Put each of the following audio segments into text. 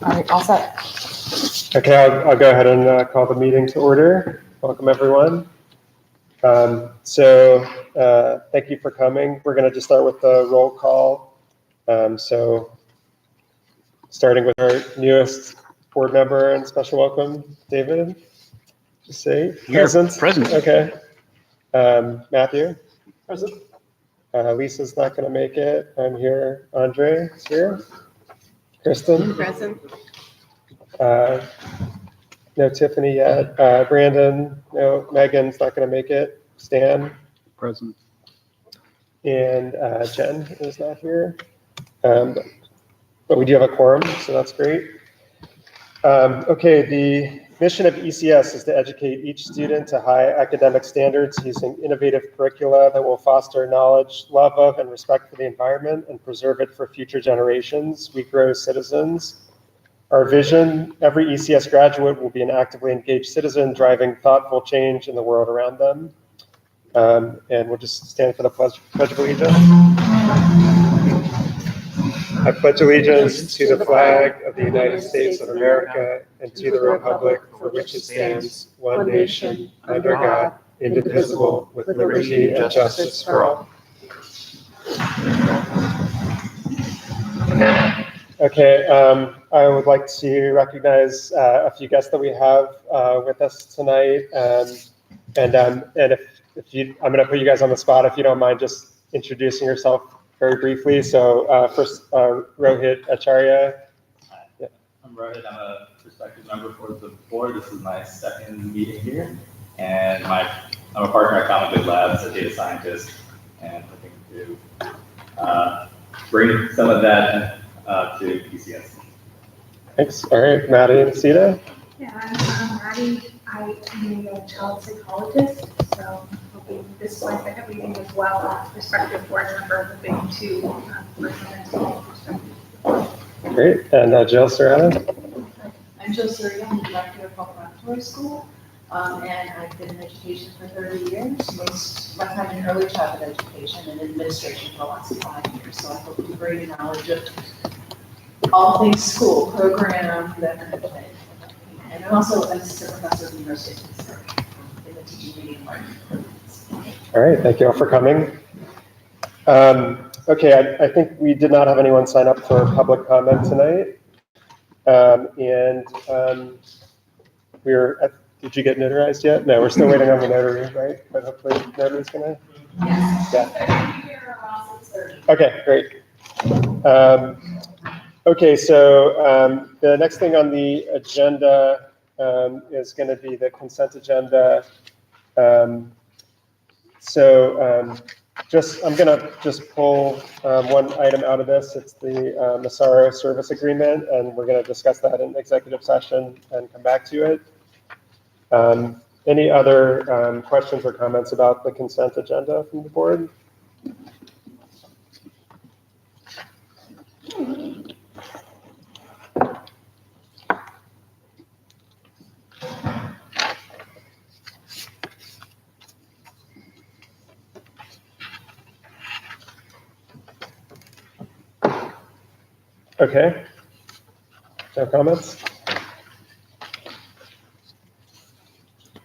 All right, all set. Okay, I'll go ahead and call the meeting to order. Welcome, everyone. Thank you for coming. We're going to just start with the roll call. Starting with our newest board member and special welcome, David. Just say present. Present. Okay. Matthew. Present. Lisa's not going to make it. I'm here. Andre is here. Kristen. Present. No Tiffany yet. Brandon. No. Megan's not going to make it. Stan. Present. And Jen is not here. But we do have a quorum, so that's great. Okay, the mission of ECS is to educate each student to high academic standards using innovative curricula that will foster knowledge, love of, and respect for the environment and preserve it for future generations. We grow citizens. Our vision, every ECS graduate will be an actively engaged citizen driving thoughtful change in the world around them. And we'll just stand for the Pledge of Allegiance. I pledge allegiance to the flag of the United States of America and to the republic for which it stands, one nation, under God, indivisible, with liberty and justice for all. Okay, I would like to recognize a few guests that we have with us tonight. And if you, I'm going to put you guys on the spot if you don't mind just introducing yourself very briefly. So first, Rohit Acharya. Hi, yeah. I'm Rohit. I'm a prospective member for the board. This is my second meeting here. And I'm a partner at Common Good Labs, a data scientist, and hoping to bring some of that to ECS. Thanks. All right, Maddie and Sita. Yeah, I'm Maddie. I am a child psychologist, so hoping this might be everything as well as prospective board member, hoping to work on mental perspective. Great. And Jill Serrano. I'm Jill Serrano. I'm the director of Public Laboratory School, and I've been in education for 30 years, most of my time in early childhood education and administration for the last 5 years. So I hope to bring knowledge of all things school, program, that kind of thing. And I'm also an assistant professor at the University of Pittsburgh in the teaching media environment. All right, thank you all for coming. Okay, I think we did not have anyone sign up for public comment tonight. Did you get notarized yet? No, we're still waiting on the notary, right? But hopefully the notary's gonna. Yes. Yeah. Okay, great. Okay, so the next thing on the agenda is going to be the consent agenda. I'm going to just pull one item out of this. It's the Massaro service agreement, and we're going to discuss that in executive session and come back to it. Any other questions or comments about the consent agenda from the board? Okay, no comments?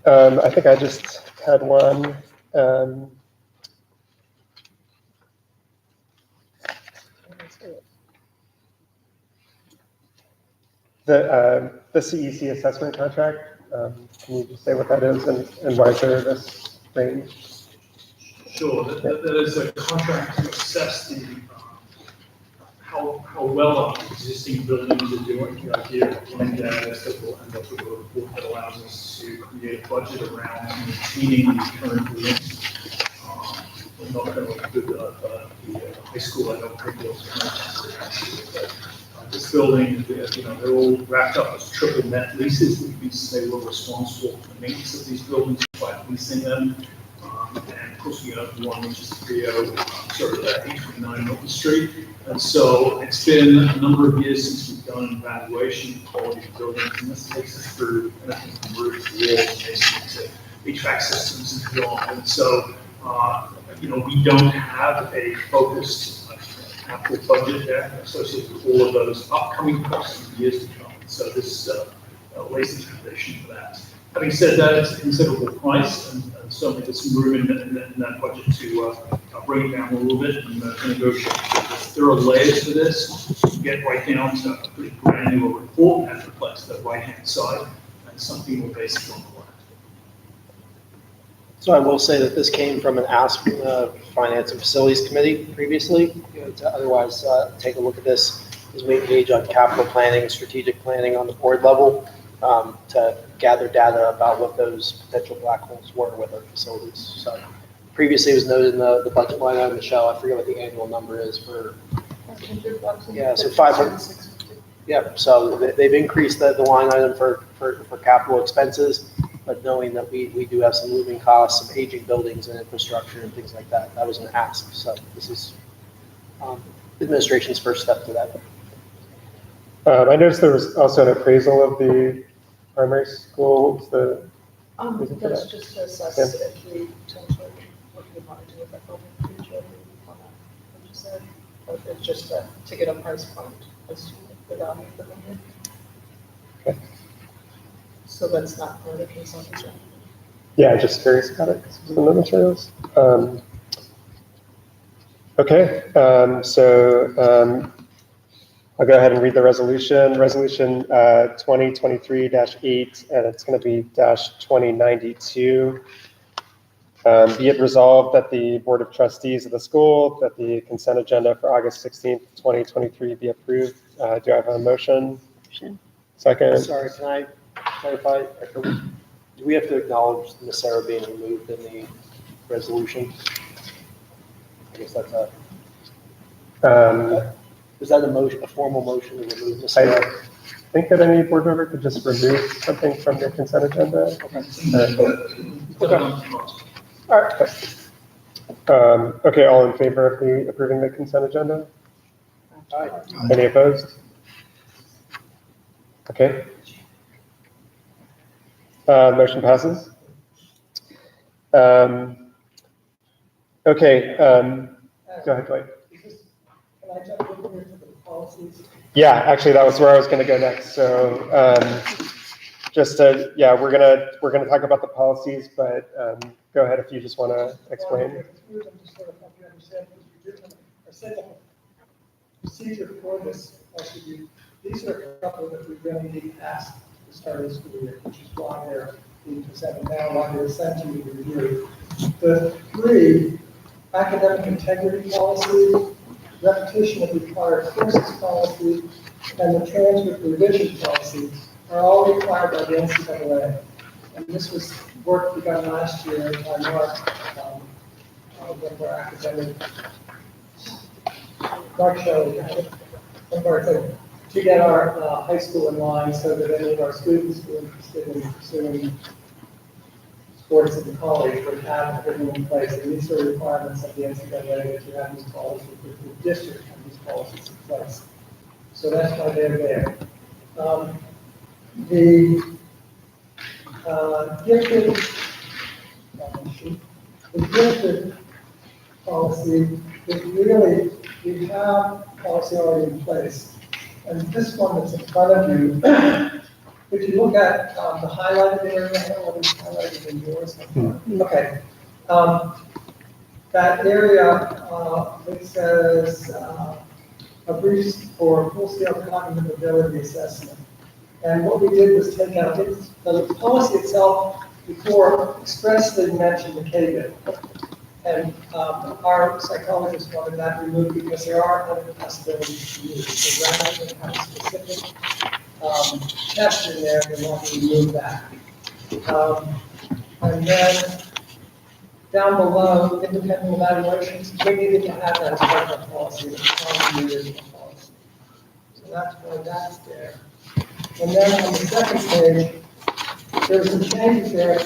I think I just had one. The CEC assessment contract, can you just say what that is and why is there this range? Sure, that is a contract to assess the how well our existing buildings are doing. The idea of doing that is that we'll end up with a report that allows us to create a budget around maintaining the current buildings. I'm not going to include the high school. I don't think those but this building, they're all wrapped up as triple net leases, which means they were responsible for the maintenance of these buildings by leasing them. And of course, we have one which is 829 Milton Street. And so it's been a number of years since we've done an evaluation of quality of buildings, and this takes us through anything from roof to walls, basically to HVAC systems and beyond. And so, we don't have a focused capital budget there associated with all of those upcoming costs in years to come. So this lays the foundation for that. Having said that, it's a considerable price, and certainly there's some room in that budget to bring it down a little bit and to negotiate. There are layers to this. You can get right down to a pretty granular report that reflects the right-hand side, and something more basic on the left. So I will say that this came from an ask from the Finance and Facilities Committee previously. To otherwise take a look at this as we engage on capital planning, strategic planning on the board level to gather data about what those potential black holes were with our facilities. So previously it was noted in the budget line item, Michelle, I forget what the annual number is for. Yeah, so 500. Yeah, so they've increased the line item for capital expenses, but knowing that we do have some moving costs, some aging buildings and infrastructure and things like that, that was an ask. So this is administration's first step to that. I noticed there was also an appraisal of the primary school. What was the reason for That's that? just to assess Yeah. if we potentially, what we want to do with that building in the future, on that, what you said. But it's just to get a price point as to the value of the building. Okay. So that's not part of the consultation. Yeah, just curious about it, because it was in the materials. Okay, I'll go ahead and read the resolution. Resolution 2023-8, and it's going to be -2092. Be it resolved that the Board of Trustees of the school, that the consent agenda for August 16th, 2023 be approved. Do I have a motion? Second? Sorry, can I clarify? Do we have to acknowledge the Sarah being removed in the resolution? I guess that's is that a motion, a formal motion to remove Ms. Sarah? I think that any board member could just remove something from the consent agenda. All right. Okay, all in favor of approving the consent agenda? Aye. Any opposed? Okay. Motion passes. Okay, go ahead, Dwight. Can I jump in here to the policies? Yeah, actually, that was where I was going to go next. So, we're gonna talk about the policies, but go ahead if you just want to explain. I'm just sort of help you understand, because we did a simple procedure for this. These are a couple that we really need passed to start the school year, which is why they're being presented now, why they're sent to you to review. The three academic integrity policy, repetition of required courses policy, and the transcript revision policy are all required by the NCAA. And this was work begun last year by Mark, one of our academic, Mark Shelley, to get our high school in line so that any of our students who are interested in pursuing sports in college would have everything in place. And these are requirements of the NCAA that you have these policies, the district have these policies in place. So that's why they're there. The gifted policy is really, we have policy already in place. And this one that's in front of you, if you look at the highlighted area, I don't know what is highlighted in yours. Okay. That area, it says a brief for full-scale cognitive ability assessment. And what we did was take out the policy itself before expressly mentioned the KBIT. And our psychologists wanted that removed because there are other possibilities to use. So rather than have a specific test in there, they want to remove that. And then down below, independent evaluations, we needed to have that as part of our policy. It's part of the original policy. So that's why that's there. And then on the second page, there's some changes there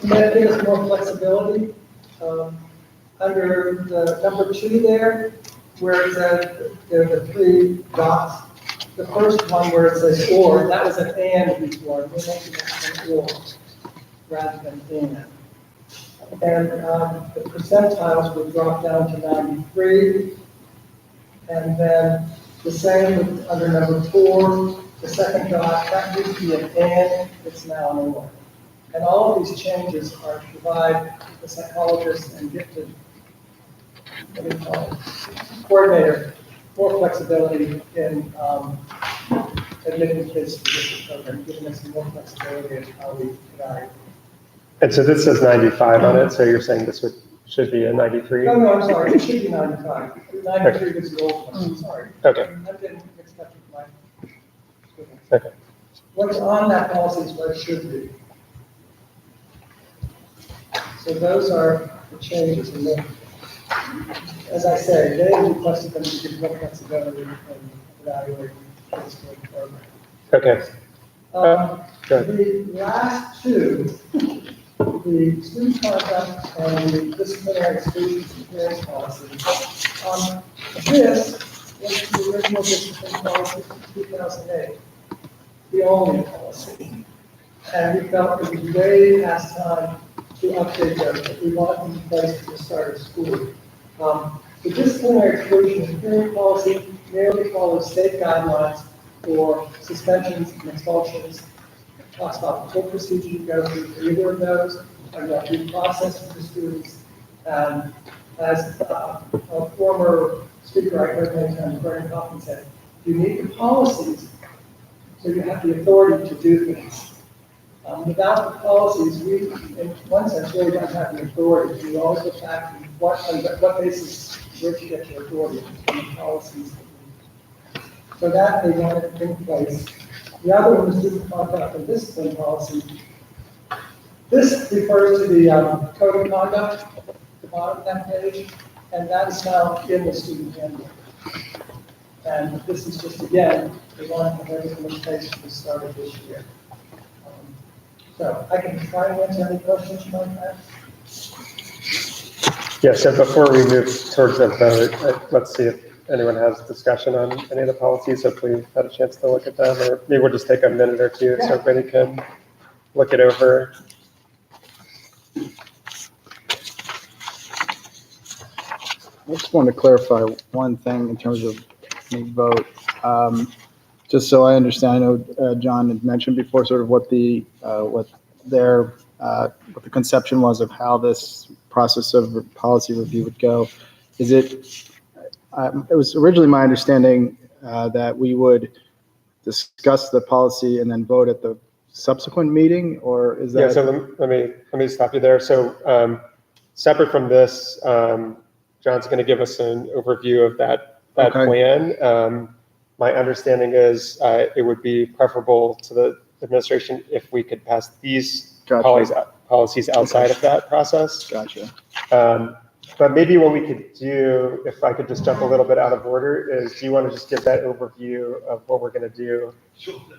that give us more flexibility. Under the number 2 there, where it says there are the 3 dots. The first one where it says or, that was an and before. We're making that an or rather than and. And the percentiles would drop down to 93. And then the same with under number 4, the second dot, that used to be an and, it's now an or. And all of these changes are to provide the psychologist and gifted, what do you call it, coordinator more flexibility in admitting kids to the district program, giving us more flexibility in how we evaluate. And so this says 95 on it, so you're saying this should be a 93? No, I'm sorry, it should be 95. 93 is the old one, I'm sorry. Okay. I'm getting mixed up with my. Okay. What's on that policy is what it should be. So those are the changes. And then, as I say, they requested them to give more flexibility and evaluate this program. Okay. The last two, the student conduct and the disciplinary exclusions and hearings policy. This was the original discipline policy from 2008, the only policy. And we felt it was way past time to update those, but we want them in place at the start of school. The disciplinary exclusion and hearing policy merely follows state guidelines for suspensions and expulsions. It talks about the full procedure you go through for either of those, and what due process for the students. And as a former speaker I heard many times, Brian Kaufman said, you need the policies so you have the authority to do things. Without the policies, we, in one sense, really don't have the authority. We always look back and on what basis where you get your authority from the policies. So that they wanted in place. The other one was student conduct and discipline policy. This refers to the code of conduct at the bottom of that page, and that is now in the student handbook. And this is just, again, they want to have everything in place for the start of this year. So I can try and answer any questions you might have. Yeah, so before we move towards the vote, let's see if anyone has discussion on any of the policies. Hopefully you've had a chance to look at them, or maybe we'll just take a minute or two so everybody can look it over. I just want to clarify one thing in terms of the vote. Just so I understand, I know John had mentioned before sort of what the conception was of how this process of policy review would go. Is it? It was originally my understanding that we would discuss the policy and then vote at the subsequent meeting, or is that? Yeah. So let me stop you there. So separate from this, John's going to give us an overview of that Okay. plan. My understanding is it would be preferable to the administration if we could pass these Gotcha. policies outside of that process. Gotcha. But maybe what we could do, if I could just jump a little bit out of order, is do you want to just give that overview of what we're going to do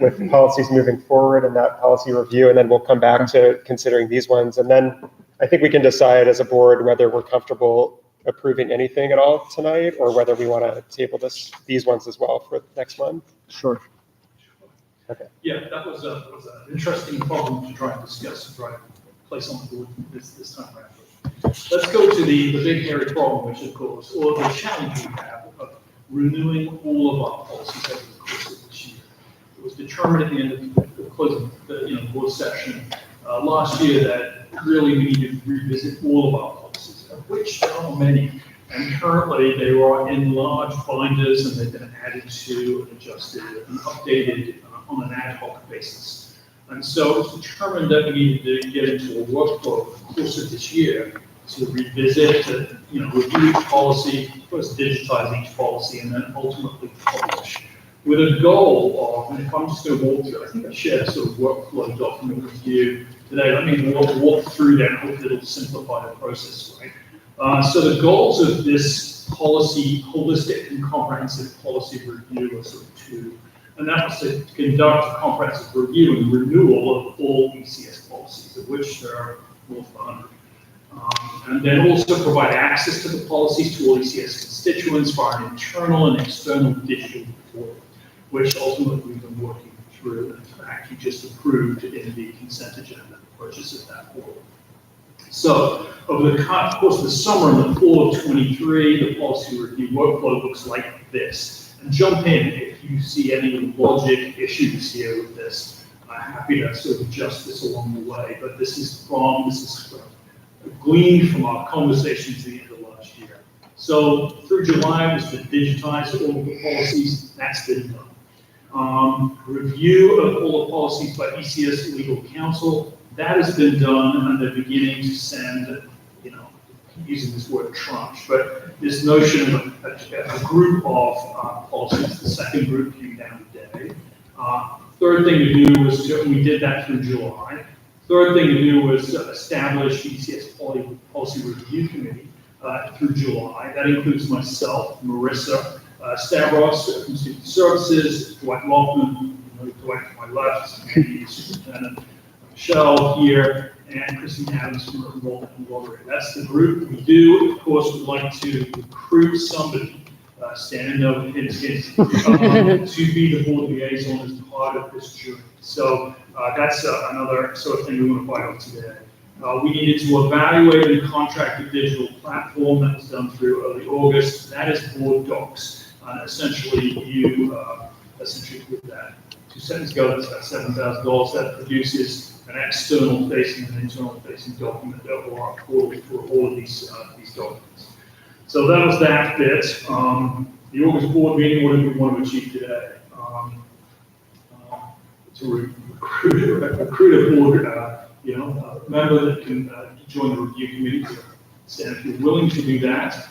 with policies moving forward and that policy review, and then we'll come back to considering these ones. And then I think we can decide as a board whether we're comfortable approving anything at all tonight, or whether we want to table these ones as well for next month. Sure. Okay. Yeah, that was an interesting problem to try and discuss and try to place on the board this time around. Let's go to the big hairy problem, which of course, or the challenge we have of renewing all of our policies over the course of this year. It was determined at the end of the close of the board session last year that really we needed to revisit all of our policies, of which there are many. And currently they are in large binders and they've been added to and adjusted and updated on an ad hoc basis. And so it was determined that we needed to get into a workflow over the course of this year to revisit, to review each policy, first digitize each policy, and then ultimately publish. With a goal of, and if I'm just going to walk through, I think I shared a sort of workflow document with you today. Let me walk through that, and hopefully it'll simplify the process, right? So the goals of this policy, holistic and comprehensive policy review are sort of two. And that was to conduct a comprehensive review and renewal of all ECS policies, of which there are more than 100. And then also provide access to the policies to all ECS constituents via an internal and external digital portal, which ultimately we've been working through and actually just approved in the consent agenda, the purchase of that portal. So over the course of the summer and the fall of 23, the policy review workflow looks like this. And jump in if you see any logic issues here with this. I'm happy to sort of adjust this along the way, but this is gleaned from our conversations at the end of last year. So through July was to digitize all of the policies. That's been done. Review of all the policies by ECS legal counsel. That has been done, and they're beginning to send, using this word tranche, but this notion of a group of policies. The second group came down today. Third thing to do was we did that through July. Third thing to do was establish the ECS Policy Review Committee through July. That includes myself, Marissa, Stavros from Student Services, Dwight Loftman, Dwight to my left, Andy, Superintendent, Michelle here, and Christine Adams from Enrollment and Rotary. That's the group. We do, of course, would like to recruit somebody, standing over hint, to be the board liaison as part of this journey. So that's another sort of thing we want to find out today. We needed to evaluate and contract a digital platform that was done through early August. That is board docs. Essentially, you with that 2 seconds ago, that's about $7,000. That produces an external facing and internal facing document that will are for all of these documents. So that was that bit. The August board meeting, what did we want to achieve today? To recruit a board, member that can join the review committee. Stan, if you're willing to do that,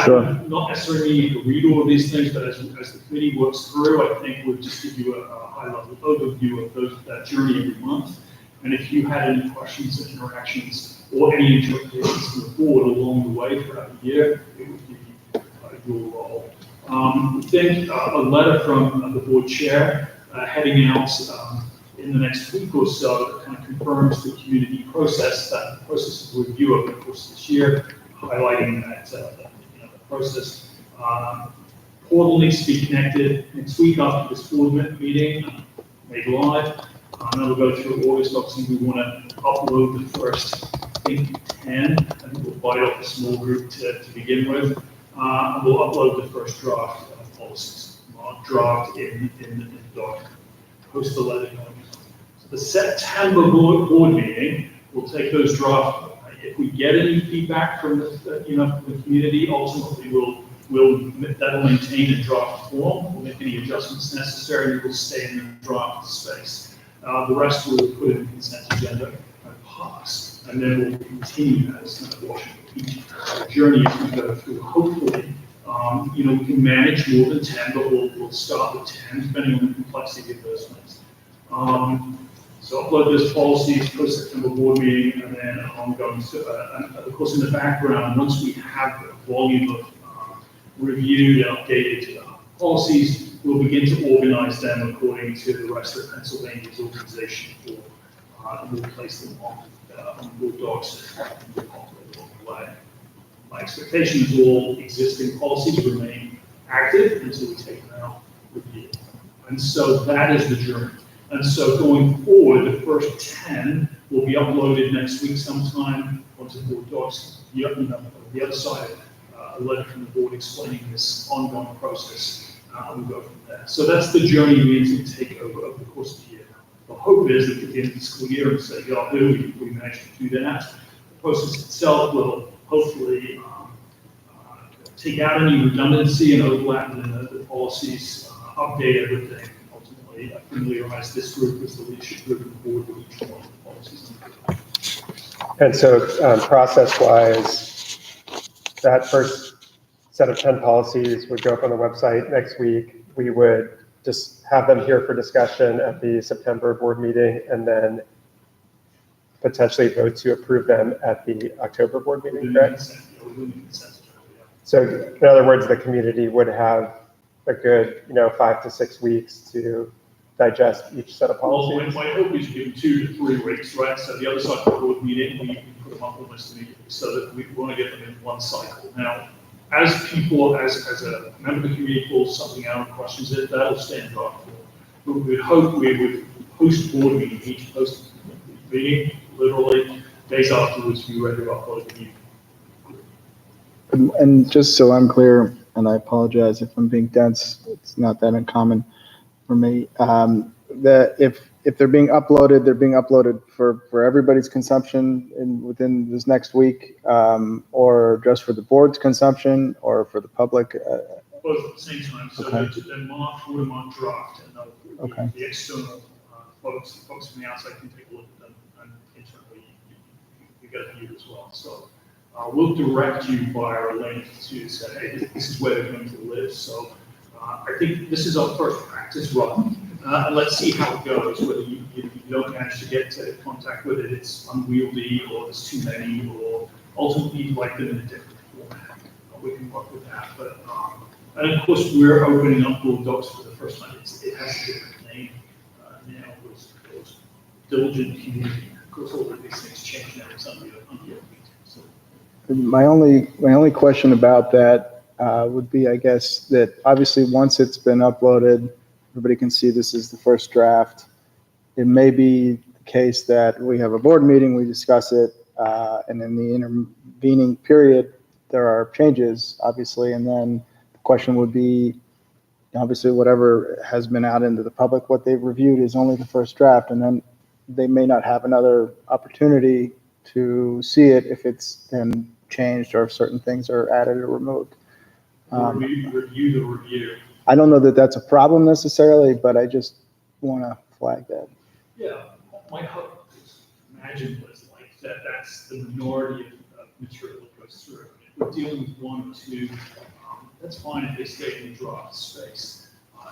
Sure. would not necessarily need to read all of these things, but as the committee works through, I think we'll just give you a high-level overview of that journey every month. And if you had any questions and interactions or any interpretations from the board along the way throughout the year, it would give you your role. We think a letter from the board chair heading out in the next week or so that kind of confirms the community process, that process of review over the course of this year, highlighting that the process. Portal needs to be connected next week after this board meeting, made live. And then we'll go through August. Obviously, we want to upload the first, I think, 10. I think we'll bite off a small group to begin with. And we'll upload the first draft of policies. Draft in the document. Post the letter. So the September board meeting, we'll take those drafts. If we get any feedback from the community, ultimately that'll maintain a draft form. We'll make any adjustments necessary. We'll stay in the draft space. The rest we'll put in the consent agenda and pass, and then we'll continue that as kind of watching each journey as we go through. Hopefully, we can manage more than 10, but we'll start with 10, depending on the complexity of those things. So upload those policies, post-September board meeting, and then ongoing. And of course, in the background, once we have a volume of reviewed and updated policies, we'll begin to organize them according to the rest of Pennsylvania's organization and we'll place them on board docs and along the way. My expectation is all existing policies remain active until we take them out review. And so that is the journey. And so going forward, the first 10 will be uploaded next week sometime onto board docs. The other side, a letter from the board explaining this ongoing process, and we'll go from there. So that's the journey we need to take over the course of the year. The hope is that at the end of the school year, and say, Yahoo, we managed to do that. The process itself will hopefully take out any redundancy and overlap in the policies, update everything. Familiarize this group as the leadership group and the board with each one of the policies. And so process-wise, that first set of 10 policies would go up on the website next week. We would just have them here for discussion at the September board meeting and then potentially vote to approve them at the October board meeting, correct? So in other words, the community would have a good 5 to 6 weeks to digest each set of policies. Well, my hope is to give 2 to 3 weeks, right? So the other side of the board meeting, we put them up almost immediately so that we want to get them in one cycle. Now, as people, as a member of the community pulls something out and questions it, that'll stand up. But we would hope we would post board meeting, each post meeting, literally, days afterwards, we ready to upload the new. And just so I'm clear, and I apologize if I'm being dense, it's not that uncommon for me. That if they're being uploaded for everybody's consumption within this next week, or just for the board's consumption, or for the public. Both at the same time, so Okay. they're marked, watermark draft, and Okay. the external folks from the outside can take a look at them, and internally, you get a view as well. So we'll direct you via a link to say, hey, this is where they're going to live. So I think this is our first practice run, and let's see how it goes, whether you don't manage to get to contact with it, it's unwieldy, or there's too many, or ultimately you'd like them in a different format. We can work with that, but and of course, we're opening up Google Docs for the first time. It has a different name now. It was diligent community. Of course, all of these things change now. It's under your feet. So. My only question about that would be, I guess, that obviously once it's been uploaded, everybody can see this is the first draft. It may be the case that we have a board meeting, we discuss it, and in the intervening period, there are changes, obviously, and then the question would be, obviously, whatever has been out into the public, what they've reviewed is only the first draft, and then they may not have another opportunity to see it if it's then changed or if certain things are added or removed. Review the review. I don't know that that's a problem necessarily, but I just want to flag that. Yeah, my hope is, imagine was like that. That's the minority of material that goes through. If we're dealing with one or two, that's fine if they stay in the draft space.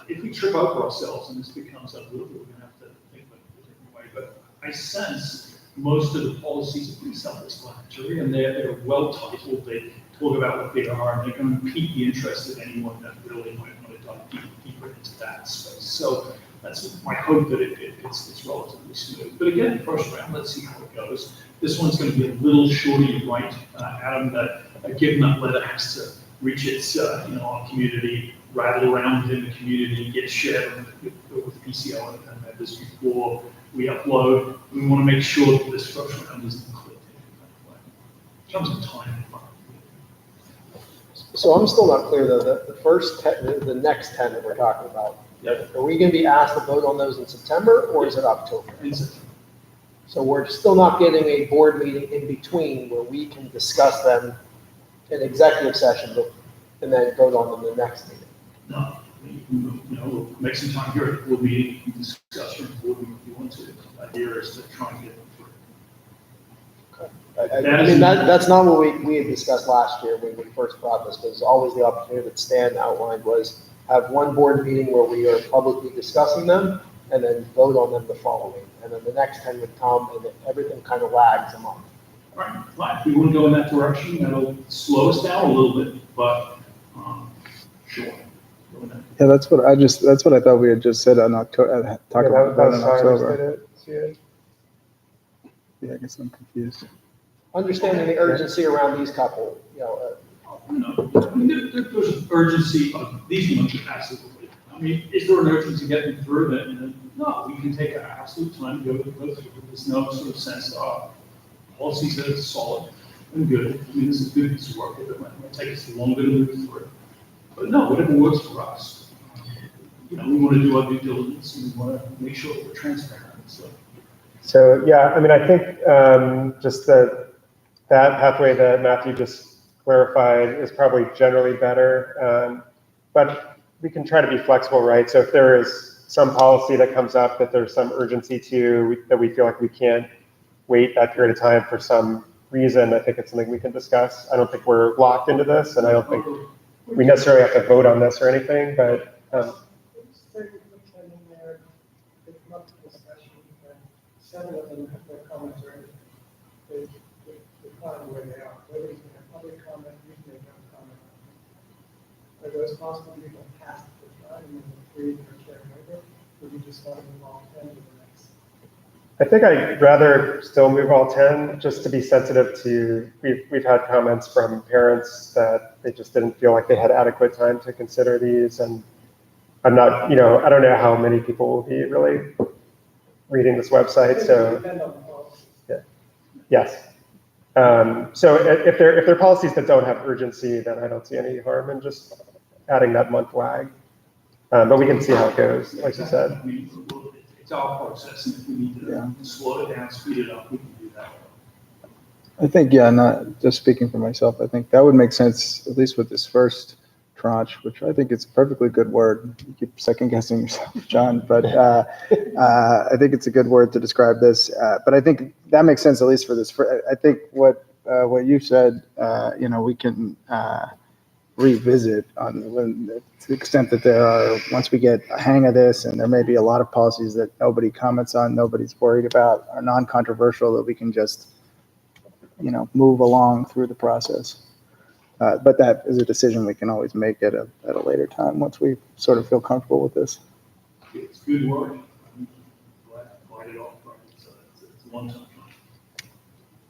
If we trip over ourselves and this becomes unwieldy, we're going to have to think about it a different way. But I sense most of the policies are pretty self-explanatory, and they're well titled. They talk about what they are, and they're going to pique the interest of anyone that really might want to dive deeper into that space. So that's my hope that it's relatively smooth. But again, first round, let's see how it goes. This one's going to be a little shorter, you're right, Adam, that given that letter has to reach its, our community, rattle around within the community, get shared with PCL and members before we upload. We want to make sure that this first round isn't clipped in terms of time. So I'm still not clear though, the next 10 that we're talking about. Yep. Are we going to be asked to vote on those in September or is it October? So we're still not getting a board meeting in between where we can discuss them in executive session and then vote on them the next meeting. No, we'll make some time here at the board meeting, you can discuss your board meeting if you want to. The idea is to try and get them through. I mean, that's not what we had discussed last year when we first brought this, because always the opportunity that Stan outlined was have one board meeting where we are publicly discussing them and then vote on them the following. And then the next 10 would come and then everything kind of lags a month. All right, fine. If we want to go in that direction, that'll slow us down a little bit, but sure. Yeah, that's what I thought we had just said on October, talk about that in October. Yeah, I guess I'm confused. Understanding the urgency around these couple, There's an urgency of these ones, absolutely. I mean, is there an urgency getting through that? No, we can take our absolute time to go through. There's no sort of sense of policies that are solid and good. I mean, this is a good piece of work. It might take us longer to move through. But no, whatever works for us. We want to do our due diligence and we want to make sure that we're transparent. So yeah, I mean, I think just that pathway that Matthew just clarified is probably generally better, but we can try to be flexible, right? So if there is some policy that comes up that there's some urgency to, that we feel like we can't wait that period of time for some reason, I think it's something we can discuss. I don't think we're locked into this, and I don't think we necessarily have to vote on this or anything, but seven of them have their comments already. They find where they are. Nobody's going to have public comment, you can make no comment. Are those possible to go past the time and then the three that are carrying over? Or do you just want to move all 10 to the next? I think I'd rather still move all 10 just to be sensitive to, we've had comments from parents that they just didn't feel like they had adequate time to consider these. And I'm not, I don't know how many people will be really reading this website, so. Yes. So if they're policies that don't have urgency, then I don't see any harm in just adding that month lag. But we can see how it goes, like you said. It's our process, and if we need to slow it down, speed it up, we can do that. I think, yeah, not just speaking for myself, I think that would make sense, at least with this first tranche, which I think it's a perfectly good word. You keep second guessing yourself, John, but I think it's a good word to describe this. But I think that makes sense, at least for this. I think what you said, we can revisit to the extent that there are, once we get a hang of this, and there may be a lot of policies that nobody comments on, nobody's worried about, are non-controversial, that we can just move along through the process. But that is a decision we can always make at a later time, once we sort of feel comfortable with this. It's good work. I'm glad it all started, so it's a long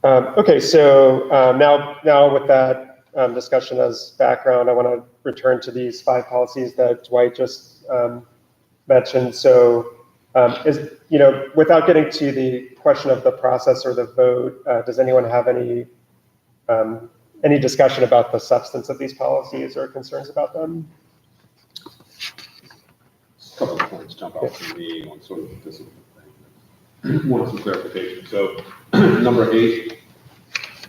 time. Okay, so now with that discussion as background, I want to return to these 5 policies that Dwight just mentioned. So without getting to the question of the process or the vote, does anyone have any discussion about the substance of these policies or concerns about them? A couple of points jump out to me on sort of the discipline thing. One, some clarification. So number 8,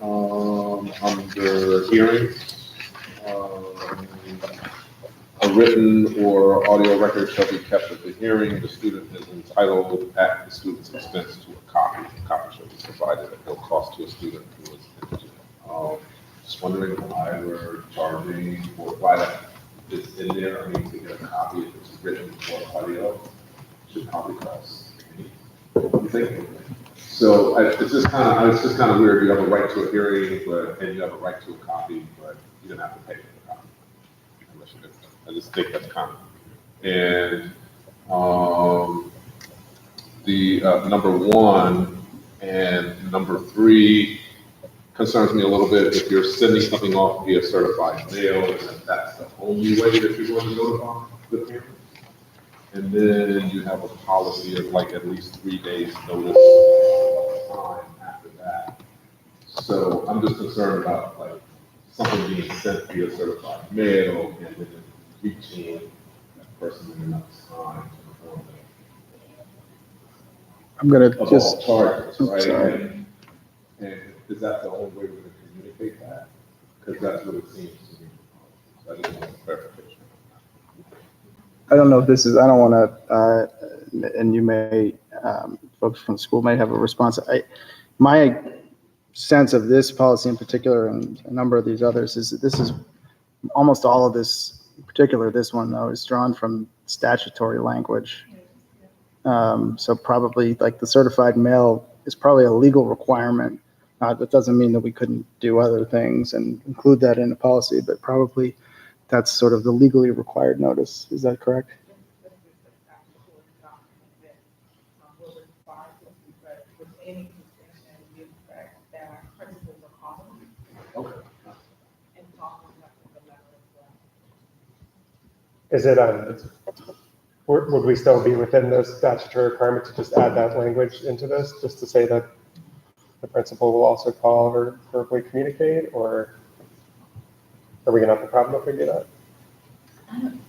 under hearings, a written or audio record shall be kept at the hearing. The student is entitled at the student's expense to a copy. A copy shall be provided at no cost to a student who is interested. Just wondering why we're charging, or why that is in there. I mean, to get a copy if it's written for audio should probably cost any. I'm thinking. So it's just kind of weird. You have a right to a hearing, and you have a right to a copy, but you don't have to pay for the copy. Unless you do. I just think that's common. And the number 1 and number 3 concerns me a little bit. If you're sending something off via certified mail, and that's the only way that you're going to notify the parent. And then you have a policy of like at least 3 days notice time after that. So I'm just concerned about like something being sent via certified mail and then reaching that person in enough time to perform that. I'm going to Of just. all charges, right? Sorry. And is that the only way we're going to communicate that? Because that's what it seems to me. So I just want clarification. I don't know if this is, I don't want to, and you may, folks from school may have a response. My sense of this policy in particular, and a number of these others, is that this is almost all of this, in particular this one though, is drawn from statutory language. So probably like the certified mail is probably a legal requirement. That doesn't mean that we couldn't do other things and include that in the policy, but probably that's sort of the legally required notice. Is that correct? Okay. Is it, would we still be within the statutory requirement to just add that language into this, just to say that the principal will also call or verbally communicate, or are we gonna have a problem if we do that?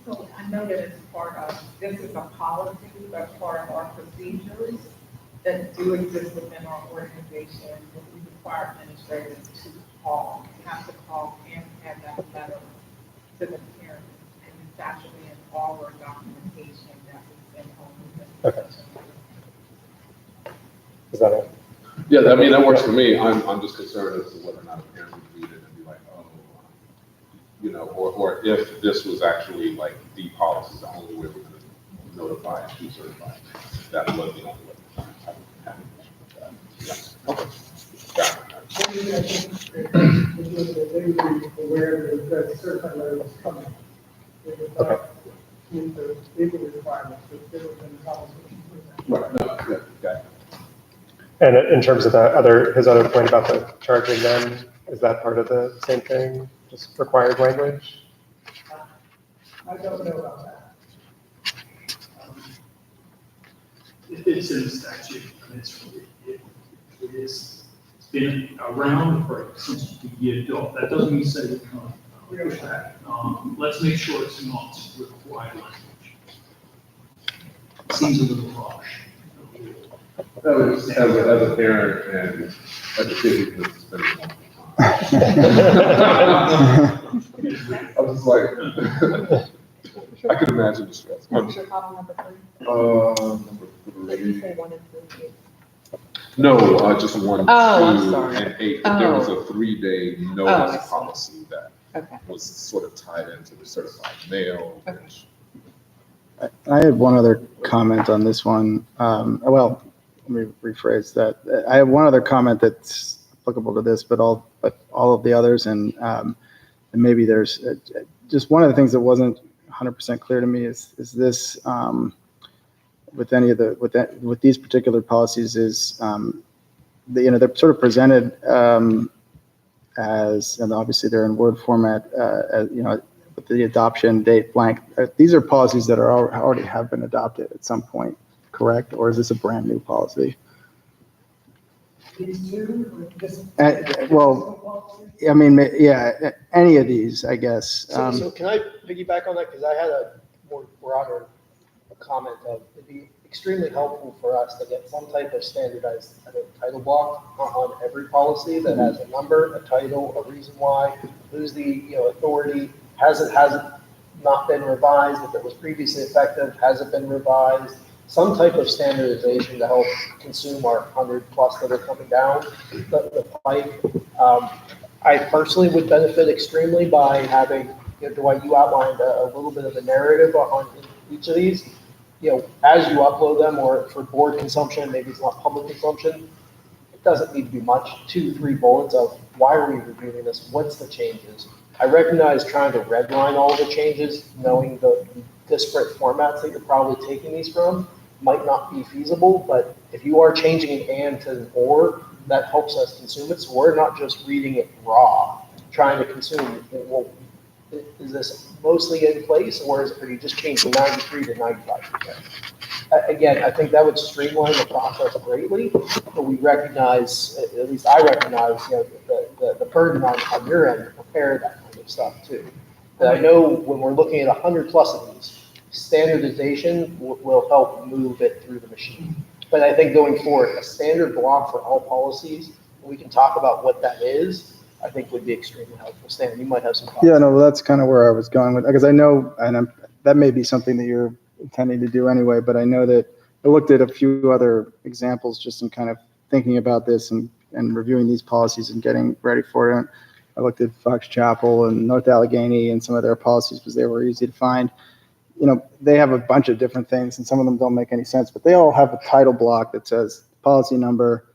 So I know that it's part of, this is a policy, that's part of our procedures that do exist within our organization, that we require administrators to call, have to call and have that letter to the parent, and it's actually in all our documentation that we send home. Okay. Is that it? Yeah, I mean, that works for me. I'm just concerned as to whether or not a parent would read it and be like, oh, or if this was actually like the policy, the only way we're going to notify and do certify. That was the only way. Yeah. Okay. They would be aware that the certified letter was coming. They would not meet the legal requirements, but they would have been policy. Right. No, yeah, okay. And in terms of his other point about the charging then, is that part of the same thing, just required language? I don't know about that. It's in the statute, and it is It's been around since the year dot. That doesn't mean to say we can't push that. Let's make sure it's not required language. Seems a little harsh. That was, as a parent and as a kid, it's been. I was just like, I could imagine the stress. What was your problem number 3? Number Did you 3. say 1 and 3? No, just 1, 2, I'm sorry. and 8. But there was a Oh. 3-day Oh, I notice see. policy that Okay. was sort of tied into the certified mail, Okay. which I had one other comment on this one. Well, let me rephrase that. I have one other comment that's applicable to this, but all of the others, and maybe there's just one of the things that wasn't 100% clear to me is this with any of the with these particular policies is they're sort of presented as, and obviously they're in Word format, with the adoption date blank. These are policies that already have been adopted at some point, correct? Or is this a brand new policy? These two, or this? Well, I mean, yeah, any of these, I guess. So can I piggyback on that? Because I had a more broader comment of, it'd be extremely helpful for us to get some type of standardized title block on every policy that has a number, a title, a reason why, who's the authority, has it not been revised, if it was previously effective, has it been revised, some type of standardization to help consume our 100+ that are coming down the pipe. I personally would benefit extremely by having, Dwight, you outlined a little bit of a narrative on each of these. As you upload them or for board consumption, maybe it's not public consumption, it doesn't need to be much, 2-3 bullets of why are we reviewing this, what's the changes. I recognize trying to redline all the changes, knowing the disparate formats that you're probably taking these from might not be feasible, but if you are changing an and to an or, that helps us consume it. So we're not just reading it raw, trying to consume. Well, is this mostly in place, or are you just changing 93 to 95%? Again, I think that would streamline the process greatly, but we recognize, at least I recognize, the burden on your end to prepare that kind of stuff too. But I know when we're looking at 100+ of these, standardization will help move it through the machine. But I think going forward, a standard block for all policies, we can talk about what that is, I think would be extremely helpful. Stan, you might have some thoughts. Yeah, no, well, that's kind of where I was going with, because I know, and that may be something that you're intending to do anyway, but I know that I looked at a few other examples just in kind of thinking about this and reviewing these policies and getting ready for it. I looked at Fox Chapel and North Allegheny and some of their policies because they were easy to find. They have a bunch of different things, and some of them don't make any sense, but they all have a title block that says policy number,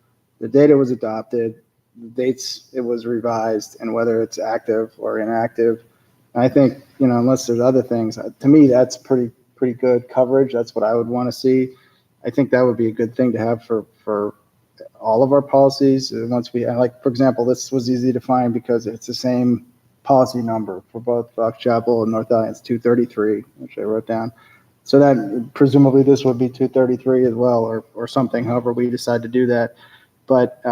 the date it was adopted, the dates it was revised, and whether it's active or inactive. And I think, unless there's other things, to me, that's pretty good coverage. That's what I would want to see. I think that would be a good thing to have for all of our policies. Once we, like, for example, this was easy to find because it's the same policy number for both Fox Chapel and North Island. It's 233, which I wrote down. So that presumably this would be 233 as well, or something, however we decide to do that. But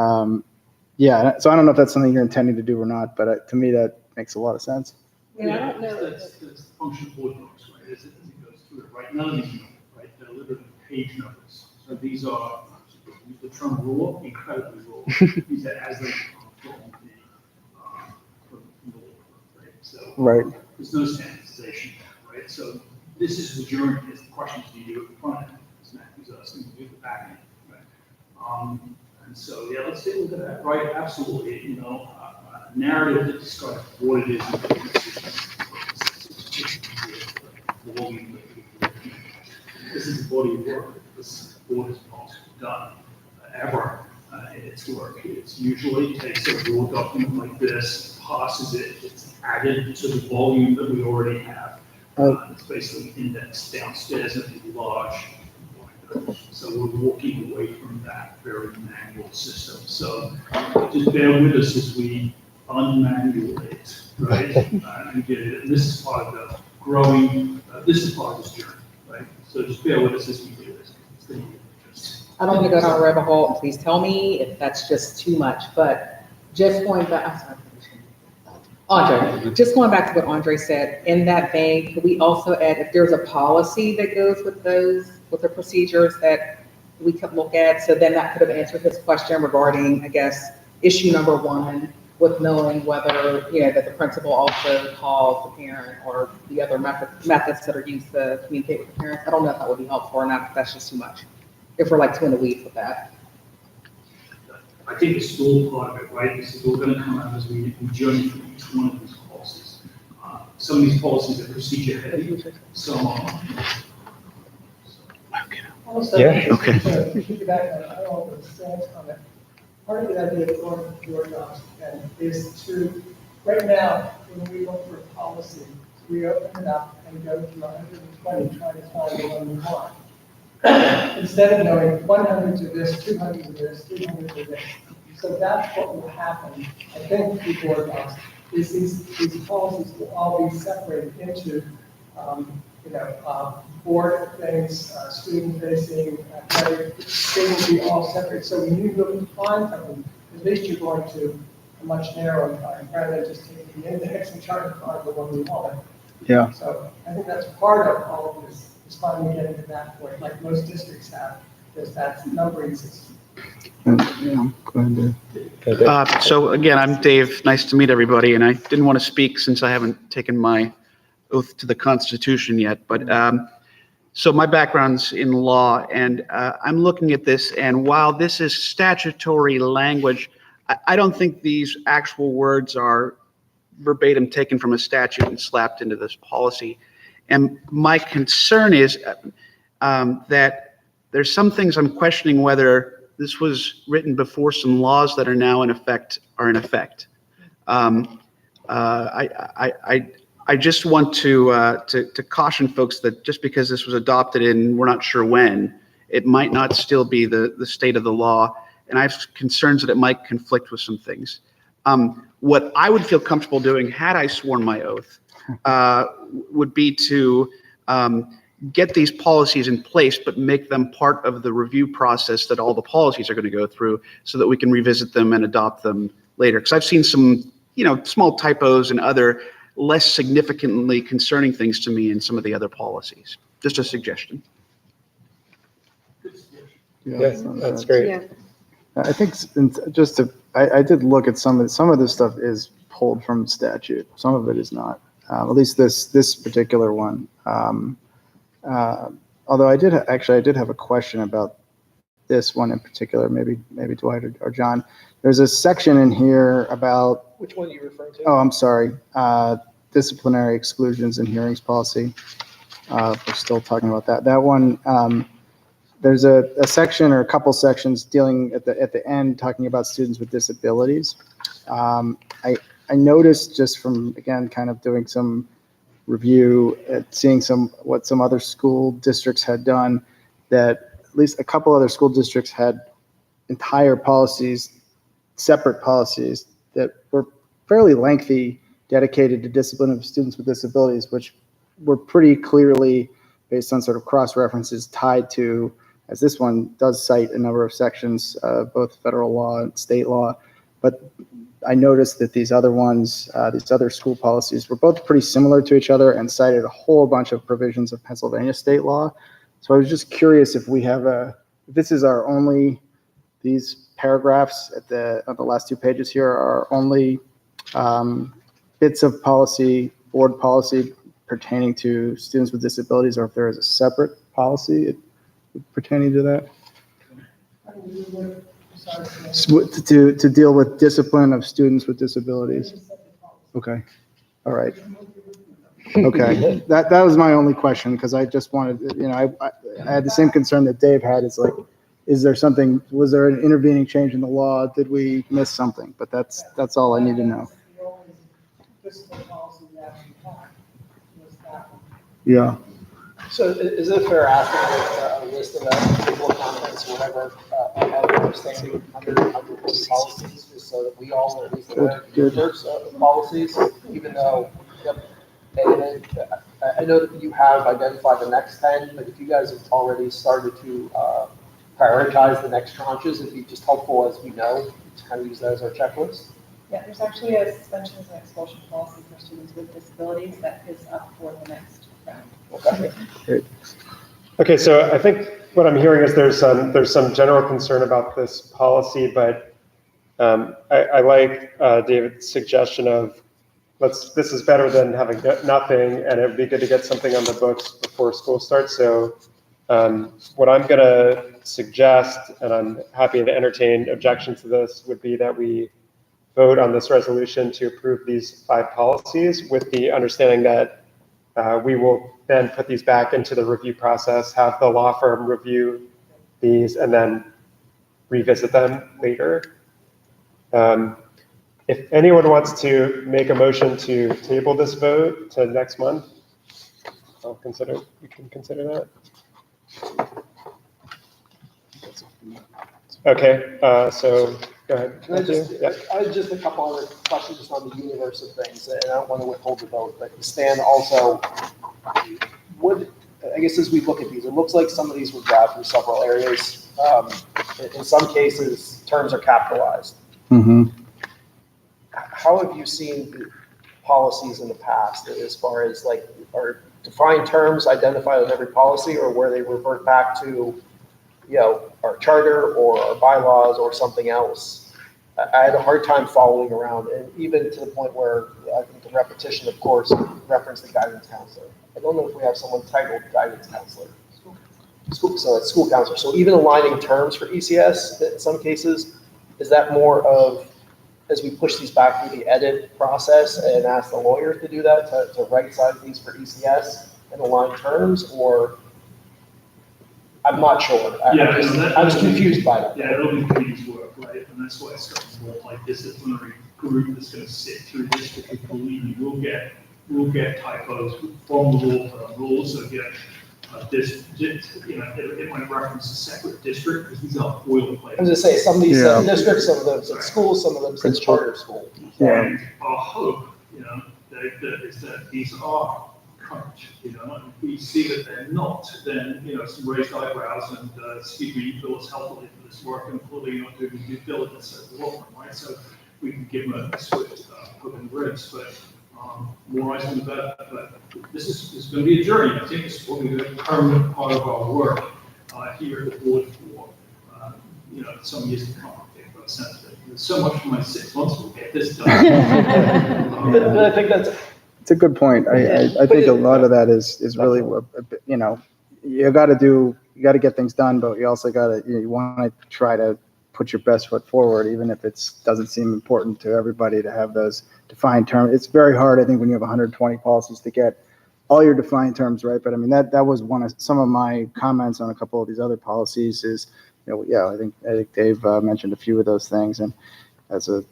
yeah, so I don't know if that's something you're intending to do or not, but to me, that makes a lot of sense. Yeah, I don't know. That's the function of board notes, right? As it goes through it, right? None of these, right? They're literally page numbers. So these are, use the term raw, incredibly raw. These are as they come from the law, right? So Right. there's no standardization, right? So this is the journey. It's the questions do you do at the front end? It's not who's asking to do at the back end, right? And so, yeah, let's take a look at that, right? Absolutely, a narrative that describes what it is. This is a body of work that this board has not done ever in its work. It's usually takes a raw document like this, passes it, it's added to the volume that we already have. It's basically indexed downstairs in a large. So we're walking away from that very manual system. So just bear with us as we unmanuate, right? And get it. And this is part of the growing, this is part of this journey, right? So just bear with us as we do this. It's going to be interesting. I don't want to go down a rabbit hole, and please tell me if that's just too much, but just going back, I'm sorry. Andre, just going back to what Andre said, in that vein, could we also add, if there's a policy that goes with those, with the procedures that we could look at, so then that could have answered his question regarding, I guess, issue number one, with knowing whether, that the principal also calls the parent or the other methods that are used to communicate with the parents. I don't know if that would be helpful or not, if that's just too much, if we're like too in the weeds with that. I think the school part of it, right, this is all gonna come out as we journey through each one of these policies. Some of these policies are procedure heavy, some are. Also, Yeah, okay. To piggyback on, I don't know if it's Sam's comment, part of the idea of going to your jobs is to, right now, when we look for a policy, we open it up and go through 120, trying to find the one we want. Instead of knowing 100 to this, 200 to this, 300 to this. So that's what will happen, I think, through board docs, is these policies will all be separated into, board things, student facing, they will be all separate. So when you look to find something, at least you're going to a much narrower time, rather than just taking the index and trying to find the one we want. Yeah. So I think that's part of all of this, is finally getting to that point, like most districts have, is that numbering system. Yeah, go ahead, Dave. So again, I'm Dave. Nice to meet everybody. And I didn't want to speak since I haven't taken my oath to the Constitution yet. But so my background's in law, and I'm looking at this. And while this is statutory language, I don't think these actual words are verbatim taken from a statute and slapped into this policy. And my concern is that there's some things I'm questioning whether this was written before some laws that are now in effect are in effect. I just want to caution folks that just because this was adopted in we're not sure when, it might not still be the state of the law. And I have concerns that it might conflict with some things. What I would feel comfortable doing had I sworn my oath would be to get these policies in place, but make them part of the review process that all the policies are going to go through so that we can revisit them and adopt them later. Because I've seen some, small typos and other less significantly concerning things to me in some of the other policies. Just a suggestion. Yes, that's great. Yeah. I think I did look at some of this stuff is pulled from statute. Some of it is not. At least this particular one. Although I did have a question about this one in particular, maybe Dwight or John. There's a section in here about. Which one are you referring to? Oh, I'm sorry. Disciplinary exclusions and hearings policy. We're still talking about that. That one. There's a section or a couple sections dealing at the end talking about students with disabilities. I noticed just from, again, kind of doing some review at seeing what some other school districts had done, that at least a couple other school districts had entire policies, separate policies that were fairly lengthy, dedicated to discipline of students with disabilities, which were pretty clearly based on sort of cross references tied to, as this one does cite a number of sections, both federal law and state law. But I noticed that these other ones, these other school policies were both pretty similar to each other and cited a whole bunch of provisions of Pennsylvania state law. So I was just curious if we have if this is our only, these paragraphs on the last two pages here are only bits of policy, board policy pertaining to students with disabilities, or if there is a separate policy pertaining to that. To deal with discipline of students with disabilities. Okay. All right. Okay. That was my only question, because I just wanted, I had the same concern that Dave had. It's like, is there something, was there an intervening change in the law? Did we miss something? But that's all I need to know. Yeah. So is it fair asking a list of people comments or whatever understanding under policies, just so that we all are at least aware of the policies, even though, I know that you have identified the next 10, but if you guys have already started to prioritize the next tranches, it'd be just helpful as we know to kind of use that as our checklist. Yeah, there's actually a suspensions and expulsion policy for students with disabilities that is up for the next round. Okay. Okay, so I think what I'm hearing is there's some general concern about this policy, but I like David's suggestion of this is better than having nothing, and it would be good to get something on the books before school starts. So what I'm going to suggest, and I'm happy to entertain objection to this, would be that we vote on this resolution to approve these 5 policies with the understanding that we will then put these back into the review process, have the law firm review these, and then revisit them later. If anyone wants to make a motion to table this vote to next month, we can consider that. Okay, so go ahead. Can I just a couple other questions on the universe of things, and I don't want to withhold the vote, but Stan also, I guess as we look at these, it looks like some of these were grabbed from several areas. In some cases, terms are capitalized. Mm-hmm. How have you seen the policies in the past as far as like, are defined terms identified in every policy, or where they revert back to, our charter or our bylaws or something else? I had a hard time following around, and even to the point where I think the repetition, of course, referenced the guidance counselor. I don't know if we have someone titled guidance counselor. So it's school counselor. So even aligning terms for ECS in some cases, is that more of, as we push these back through the edit process and ask the lawyers to do that, to right size these for ECS and align terms, or? I'm not sure. I was confused by that. Yeah, it'll be committee's work, right? And that's why it's got more like disciplinary group that's going to sit through this, because believe me, we'll get typos from the law firm. We'll also get it might reference a separate district, because these are boilerplate. I was going to say, some of these districts, some of them said schools, some of them said charter school. And our hope, is that these are current, and if we see that they're not, then, some raised eyebrows and, excuse me, you bill us healthily for this work, and clearly not doing due diligence as a law firm, right? So we can give them a swift hook and ribs, but more eyes on the better. But this is going to be a journey. I think this will be a permanent part of our work here at the board for, some years to come. There's so much for my 6 months, we'll get this done. But I think that's. It's a good point. I think a lot of that is really, you got to get things done, but you also got to, you want to try to put your best foot forward, even if it doesn't seem important to everybody to have those defined terms. It's very hard, I think, when you have 120 policies to get all your defined terms right. But I mean, that was some of my comments on a couple of these other policies is, I think Dave mentioned a few of those things, and as a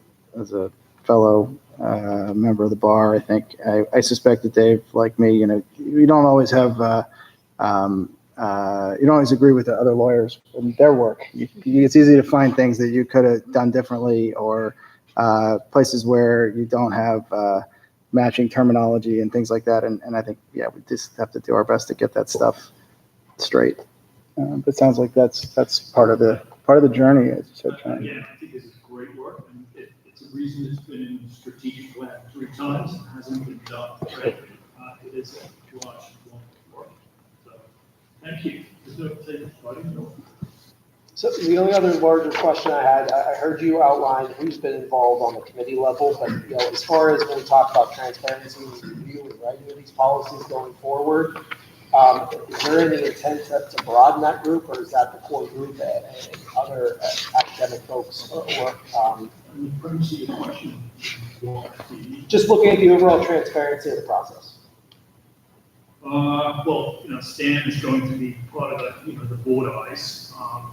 fellow member of the bar, I think I suspect that Dave, like me, you don't always have you don't always agree with the other lawyers in their work. It's easy to find things that you could have done differently, or places where you don't have matching terminology and things like that. And I think, we just have to do our best to get that stuff straight. But it sounds like that's part of the journey. As you said, John. Again, I think this is great work, and it's a reason it's been in the strategic plan 3 times and hasn't been done. Right? It is a large work. So, thank you. So the only other larger question I had, I heard you outline who's been involved on the committee level, but as far as when we talk about transparency and review and writing of these policies going forward, is there any intent to broaden that group, or is that the core group and other academic folks, or just looking at the overall transparency of the process? Well, Stan is going to be part of the board eyes. I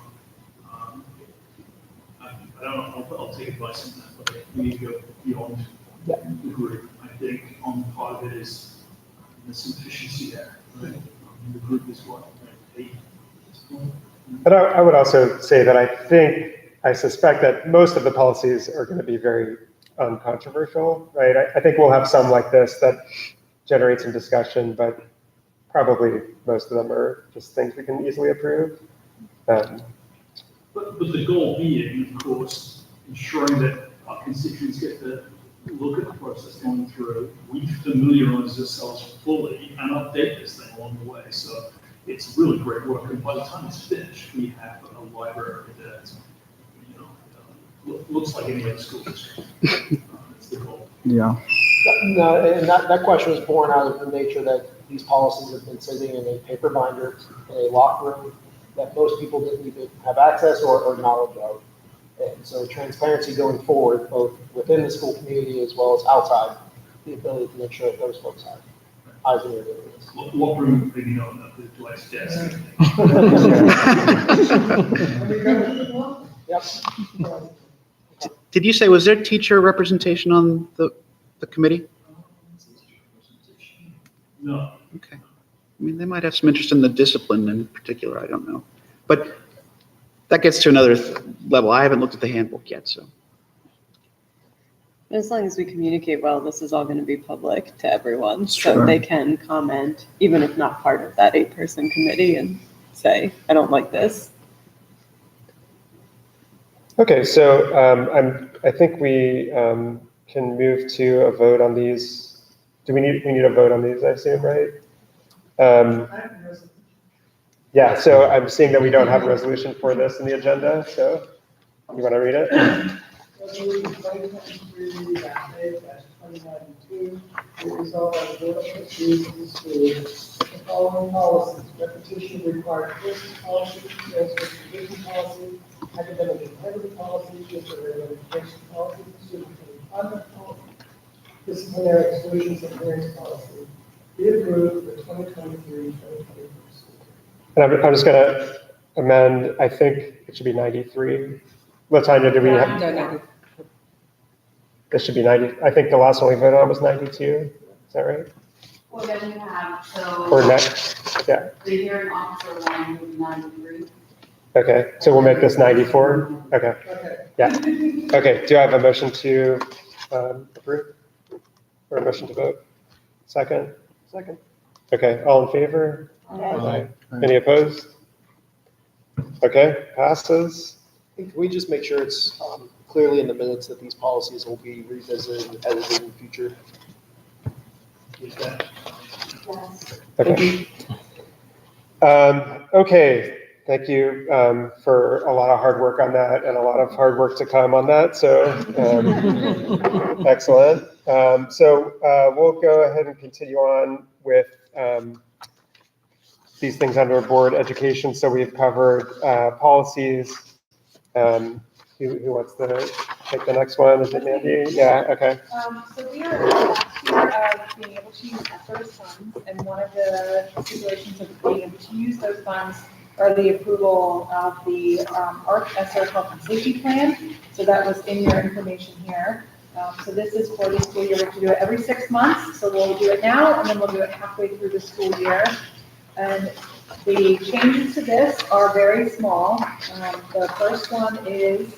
don't know, I'll take advice on that, but we need to go beyond the group. I think on part of it is there's some efficiency there, right? The group is what, 8 at this point? But I would also say that I suspect that most of the policies are going to be very uncontroversial, right? I think we'll have some like this that generate some discussion, but probably most of them are just things we can easily approve. But the goal being, of course, ensuring that our constituents get to look at the process going through, we familiarize ourselves fully and update this thing along the way. So it's really great work, and by the time it's finished, we have a library that, looks like any other school district. That's the goal. Yeah. No, and that question was born out of the nature that these policies have been sitting in a paper binder in a locked room that most people didn't even have access or knowledge of. And so transparency going forward, both within the school community as well as outside, the ability to make sure that those folks have eyes and ears over this. What room, maybe not enough to Dwight's desk. Yep. Did you say, was there teacher representation on the committee? No. Okay. I mean, they might have some interest in the discipline in particular, I don't know. But that gets to another level. I haven't looked at the handbook yet, so. As long as we communicate well, this is all going to be public to everyone, Sure. so they can comment, even if not part of that 8-person committee, and say, I don't like this. Okay, so I think we can move to a vote on these. We need a vote on these, I assume, right? Yeah, so I'm seeing that we don't have a resolution for this in the agenda, so you want to read it? Resolution 2023-2092, it resolved by the Board of Trustees of the school that the following policies: repetition required courses policy, transfer provision policy, academic integrity policy, disciplinary education policy, student conduct policy, disciplinary exclusions and hearings policy. Be approved for 2023-2024 school year. And I'm just gonna amend, I think it should be 93. Latanya, do we have? No. It should be 90. I think the last one we voted on was 92. Is that right? Well, then you have, Or so next? Yeah. the hearing officer one would be 93. Okay, so we'll make this 94. Okay. Okay. Yeah. Okay. Do I have a motion to approve or a motion to vote? Second. Second. Okay. All in favor? Aye. Any opposed? Okay, passes. Can we just make sure it's clearly in the minutes that these policies will be revisited and edited in the future? Is that Okay. Okay, thank you for a lot of hard work on that and a lot of hard work to come on that. So excellent. So we'll go ahead and continue on with these things under board education. So we've covered policies. Who wants to take the next one? Is it Mandy? Yeah, okay. So we are in the last year of being able to use ESSER funds, and one of the stipulations of being able to use those funds are the approval of the ARC ESSER Health and Safety Plan. So that was in your information here. So this is for the school year. We have to do it every 6 months. So we'll do it now, and then we'll do it halfway through the school year. And the changes to this are very small. The first one is,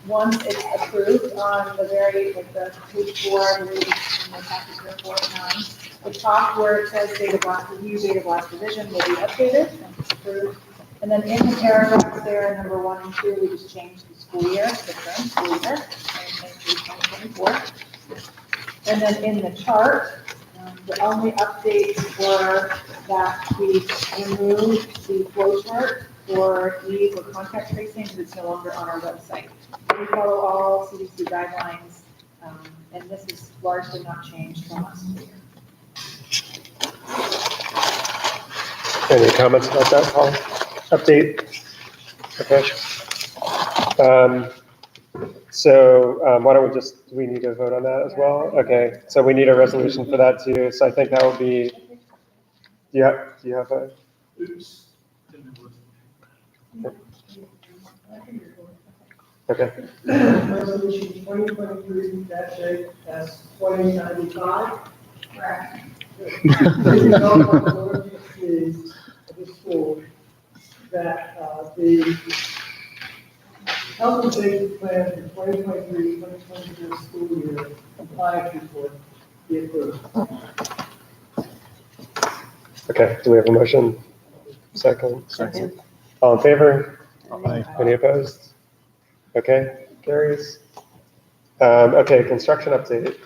once it's approved on the very, like the page 4, I believe it's in the package here, 4 and 9, the top where it says data block review, data block revision will be updated once it's approved. And then in the paragraphs there, number 1 and 2, we just changed the school year to the current school year, 2023-2024. And then in the chart, the only updates were that we removed the flow chart for ease of contact tracing because it's no longer on our website. We follow all CDC guidelines, and this is largely not changed from last year. Any comments about that, Paul? Update? Okay. So why don't we just, do we need to vote on that as well? Okay, so we need a resolution for that too. So I think that will be, do you have a? oops? Okay. Resolution 2023-8/2095. Correct. Resolved by the Board of Trustees of the school that the health and safety plan for 2023-2024 school year compliance report be approved. Okay, do we have a motion? Second? Second. All in favor? Any opposed? Okay, carries. Okay, construction update.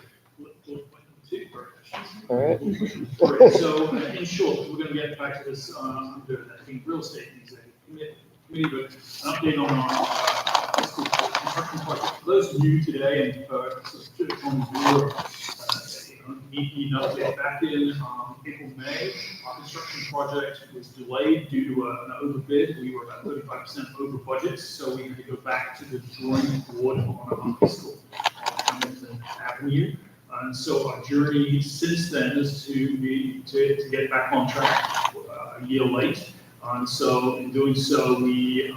All right. All right, so in short, we're going to get back to this under, I think, real estate needs a committee, but an update on our fiscal construction project. For those new today and sort of on board, need an update. Back in April, May, our construction project was delayed due to an overbid. We were about 35% over budget, so we had to go back to the drawing board on our fiscal Avenue. And so our journey since then is to get back on track a year late. And so in doing so, we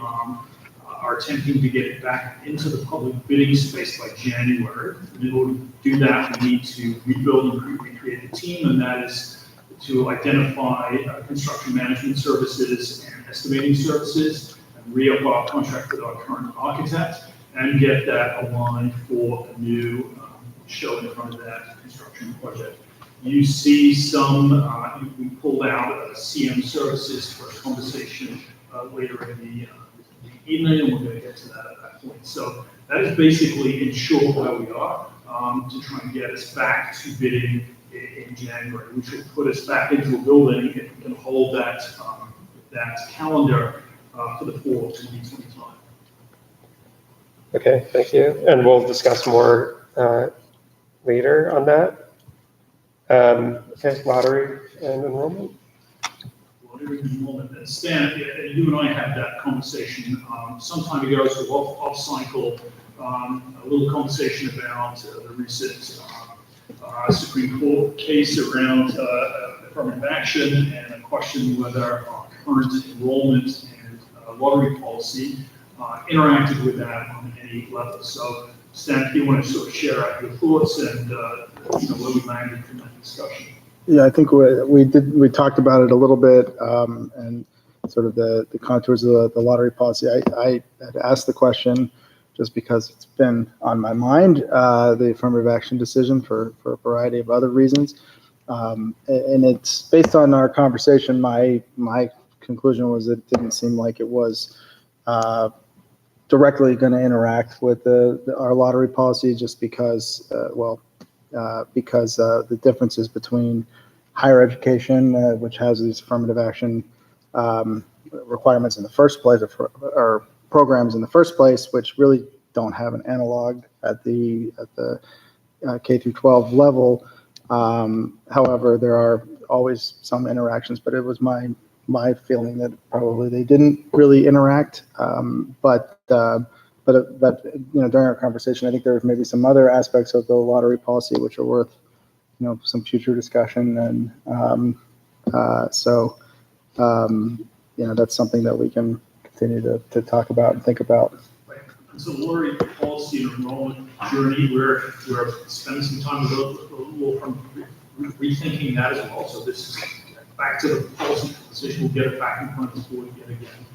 are attempting to get it back into the public bidding space by January. And in order to do that, we need to rebuild and recreate a team, and that is to identify construction management services and estimating services, and re-up our contract with our current architect, and get that aligned for a new show in front of that construction project. You see some, we pulled out CM services for a conversation later in the evening, and we're going to get to that at that point. So that is basically in short where we are to try and get us back to bidding in January, which will put us back into a building and can hold that, that calendar for the fall of 2025. Okay, thank you. And we'll discuss more later on that. Okay, lottery and enrollment. Lottery and enrollment. And Stan, you and I had that conversation some time ago, so off cycle, a little conversation about the recent Supreme Court case around affirmative action, and a question whether our current enrollment and lottery policy interacted with that on any level. So, Stan, if you want to sort of share out your thoughts and where we landed from that discussion. Yeah, I think we talked about it a little bit, and sort of the contours of the lottery policy. I had asked the question just because it's been on my mind, the affirmative action decision for a variety of other reasons. And it's based on our conversation, my conclusion was it didn't seem like it was directly going to interact with our lottery policy, just because, because the differences between higher education, which has these affirmative action requirements in the first place, or programs in the first place, which really don't have an analog at the K through 12 level. However, there are always some interactions, but it was my feeling that probably they didn't really interact. But during our conversation, I think there was maybe some other aspects of the lottery policy which are worth some future discussion, and that's something that we can continue to talk about and think about. Right. And so lottery policy and enrollment journey, we're spending some time with a little from rethinking that as well. So this is back to the policy conversation. We'll get it back in front of the board yet again.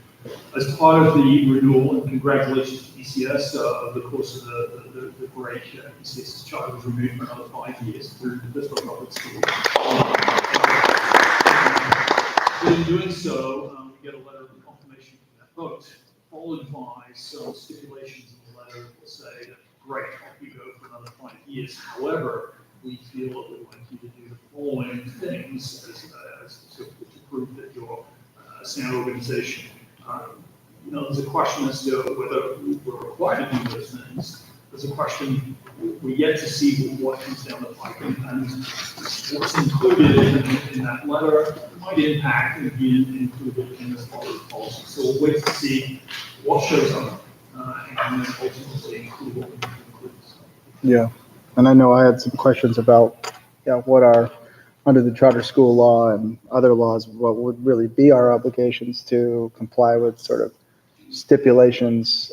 As part of the renewal, and congratulations to ECS, over the course of the break, ECS's charter was renewed for another 5 years through the fiscal public school. In doing so, we get a letter of confirmation from that vote, followed by some stipulations in the letter that will say that, great, off you go for another 5 years. However, we feel that we'd like you to do the following things to prove that you're a sound organization. There's a question as to whether we're required to do those things. There's a question, we yet to see what comes down the pipe, and what's included in that letter might impact and be included in this policy. So we'll wait to see what shows up, and then ultimately include what we include. Yeah, and I know I had some questions about what are, under the charter school law and other laws, what would really be our obligations to comply with sort of stipulations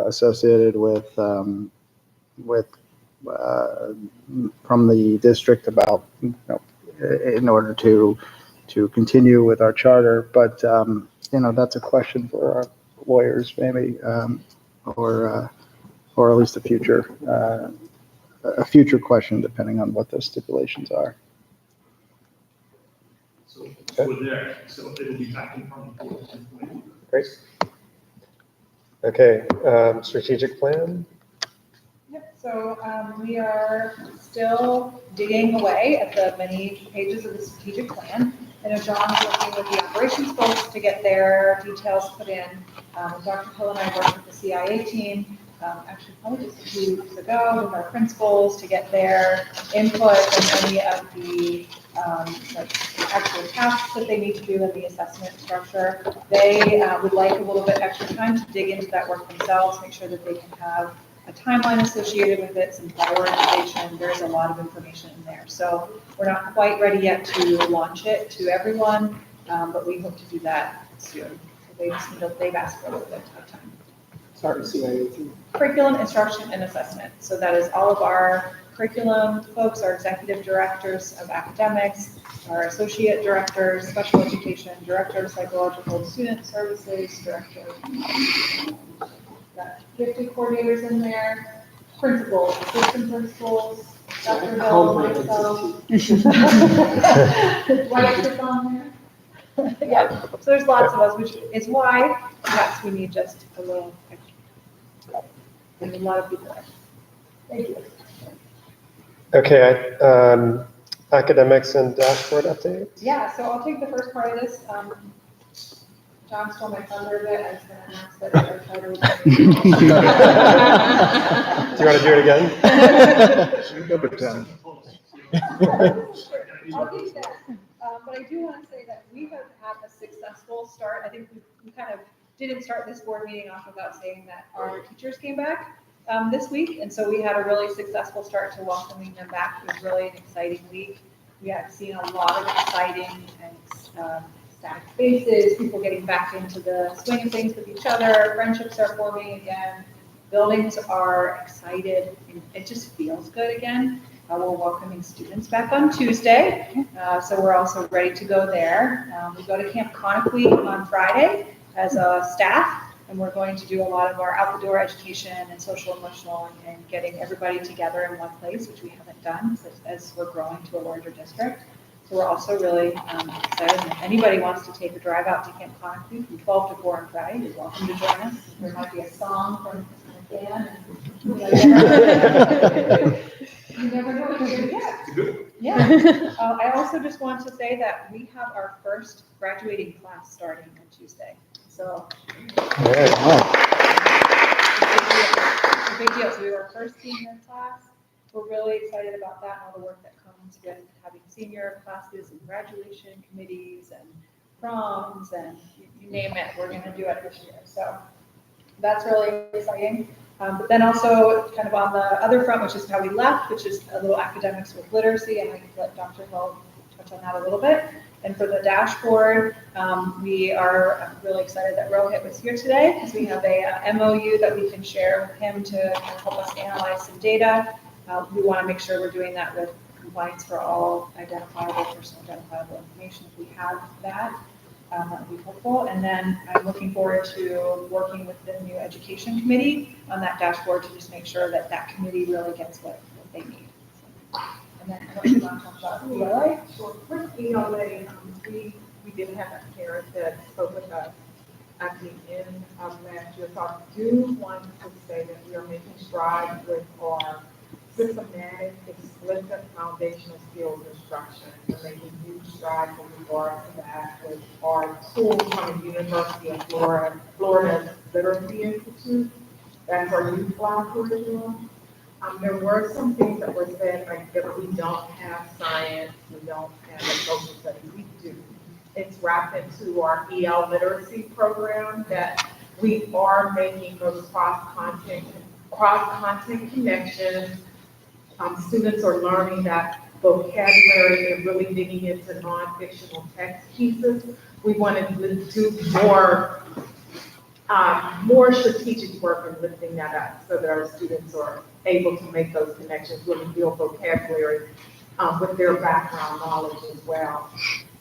associated with from the district about in order to continue with our charter. But that's a question for our lawyers maybe, or at least a future question depending on what those stipulations are. So we're there. So it'll be back in front of the board. Great. Okay, strategic plan. Yep, so we are still digging away at the many pages of the strategic plan. I know John's working with the operations folks to get their details put in. Dr. Hill and I worked with the CIA team, actually probably just a few weeks ago, with our principals to get their input on any of the like actual tasks that they need to do in the assessment structure. They would like a little bit extra time to dig into that work themselves, make sure that they can have a timeline associated with it, some prioritization. There's a lot of information in there. So we're not quite ready yet to launch it to everyone, but we hope to do that soon. So they've asked for a little bit of time. Sorry, CIA team. Curriculum, instruction, and assessment. So that is all of our curriculum folks, our executive directors of academics, our associate directors, special education, director of psychological student services, director of got gifted coordinators in there, principals, assistant principals, Dr. Hill, myself. Right on there. Yeah, so there's lots of us, which is why, yes, we need just a little extra. There's a lot of people there. Thank you. Okay, academics and dashboard updates. Yeah, so I'll take the first part of this. John stole my thunder a bit. I was going to announce that our title. Do you want to do it again? Go pretend. I'll do that. But I do want to say that we have had a successful start. I think we kind of didn't start this board meeting off without saying that our teachers came back this week. And so we had a really successful start to welcoming them back. It was really an exciting week. We have seen a lot of exciting and static faces, people getting back into the swing of things with each other, friendships are forming again, buildings are excited, and it just feels good again. We're welcoming students back on Tuesday, so we're also ready to go there. We go to Camp Conakry on Friday as a staff, and we're going to do a lot of our out-the-door education and social emotional and getting everybody together in one place, which we haven't done as we're growing to a larger district. So we're also really excited. If anybody wants to take a drive out to Camp Conakry from 12 to 4 on Friday, you're welcome to join us. There might be a song from a band. You never know what you're going to get. Yeah. I also just want to say that we have our first graduating class starting on Tuesday. So it's a big deal. So we were our first senior class. We're really excited about that and all the work that comes with having senior classes and graduation committees and proms and you name it, we're going to do it this year. So that's really exciting. But then also kind of on the other front, which is how we left, which is a little academics with literacy, and I can let Dr. Hill touch on that a little bit. And for the dashboard, we are really excited that Rohit was here today because we have a MOU that we can share with him to kind of help us analyze some data. We want to make sure we're doing that with compliance for all identifiable, personal identifiable information. If we have that, that would be helpful. And then I'm looking forward to working with the new education committee on that dashboard to just make sure that that committee really gets what they need. And then I don't want to talk about ELA. Sure. With ELA, we did have a parent that spoke with us at the end of last year. So I do want to say that we are making strides with our systematic, explicit foundational skills instruction. We're making huge strides in regard to that with our tool from the University of Florida's Literacy Institute. That's our youth block curriculum. There were some things that were said, like that we don't have science, we don't have a social studies, we do. It's wrapped into our EL literacy program that we are making those cross-content connections. Students are learning that vocabulary and really digging into non-fictional text pieces. We wanted to do more strategic work in lifting that up so that our students are able to make those connections, really build vocabulary with their background knowledge as well.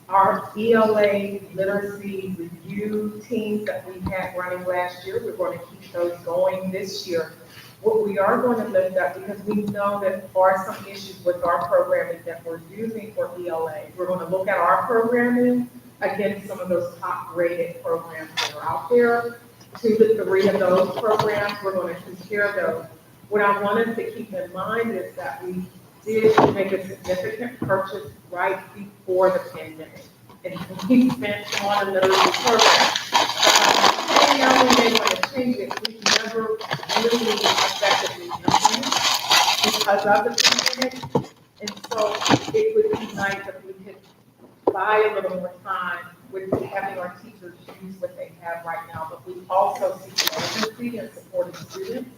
Our ELA literacy review teams that we had running last year, we're going to keep those going this year. What we are going to lift up, because we know that there are some issues with our programming that we're using for ELA, we're going to look at our programming against some of those top graded programs that are out there. 2 to 3 of those programs. We're going to compare those. What I wanted to keep in mind is that we did make a significant purchase right before the pandemic. And we spent on another program. And now we may want to change it. We've never really effectively implemented because of the pandemic. And so it would be nice if we could buy a little more time with having our teachers use what they have right now. But we also see urgency in supporting students.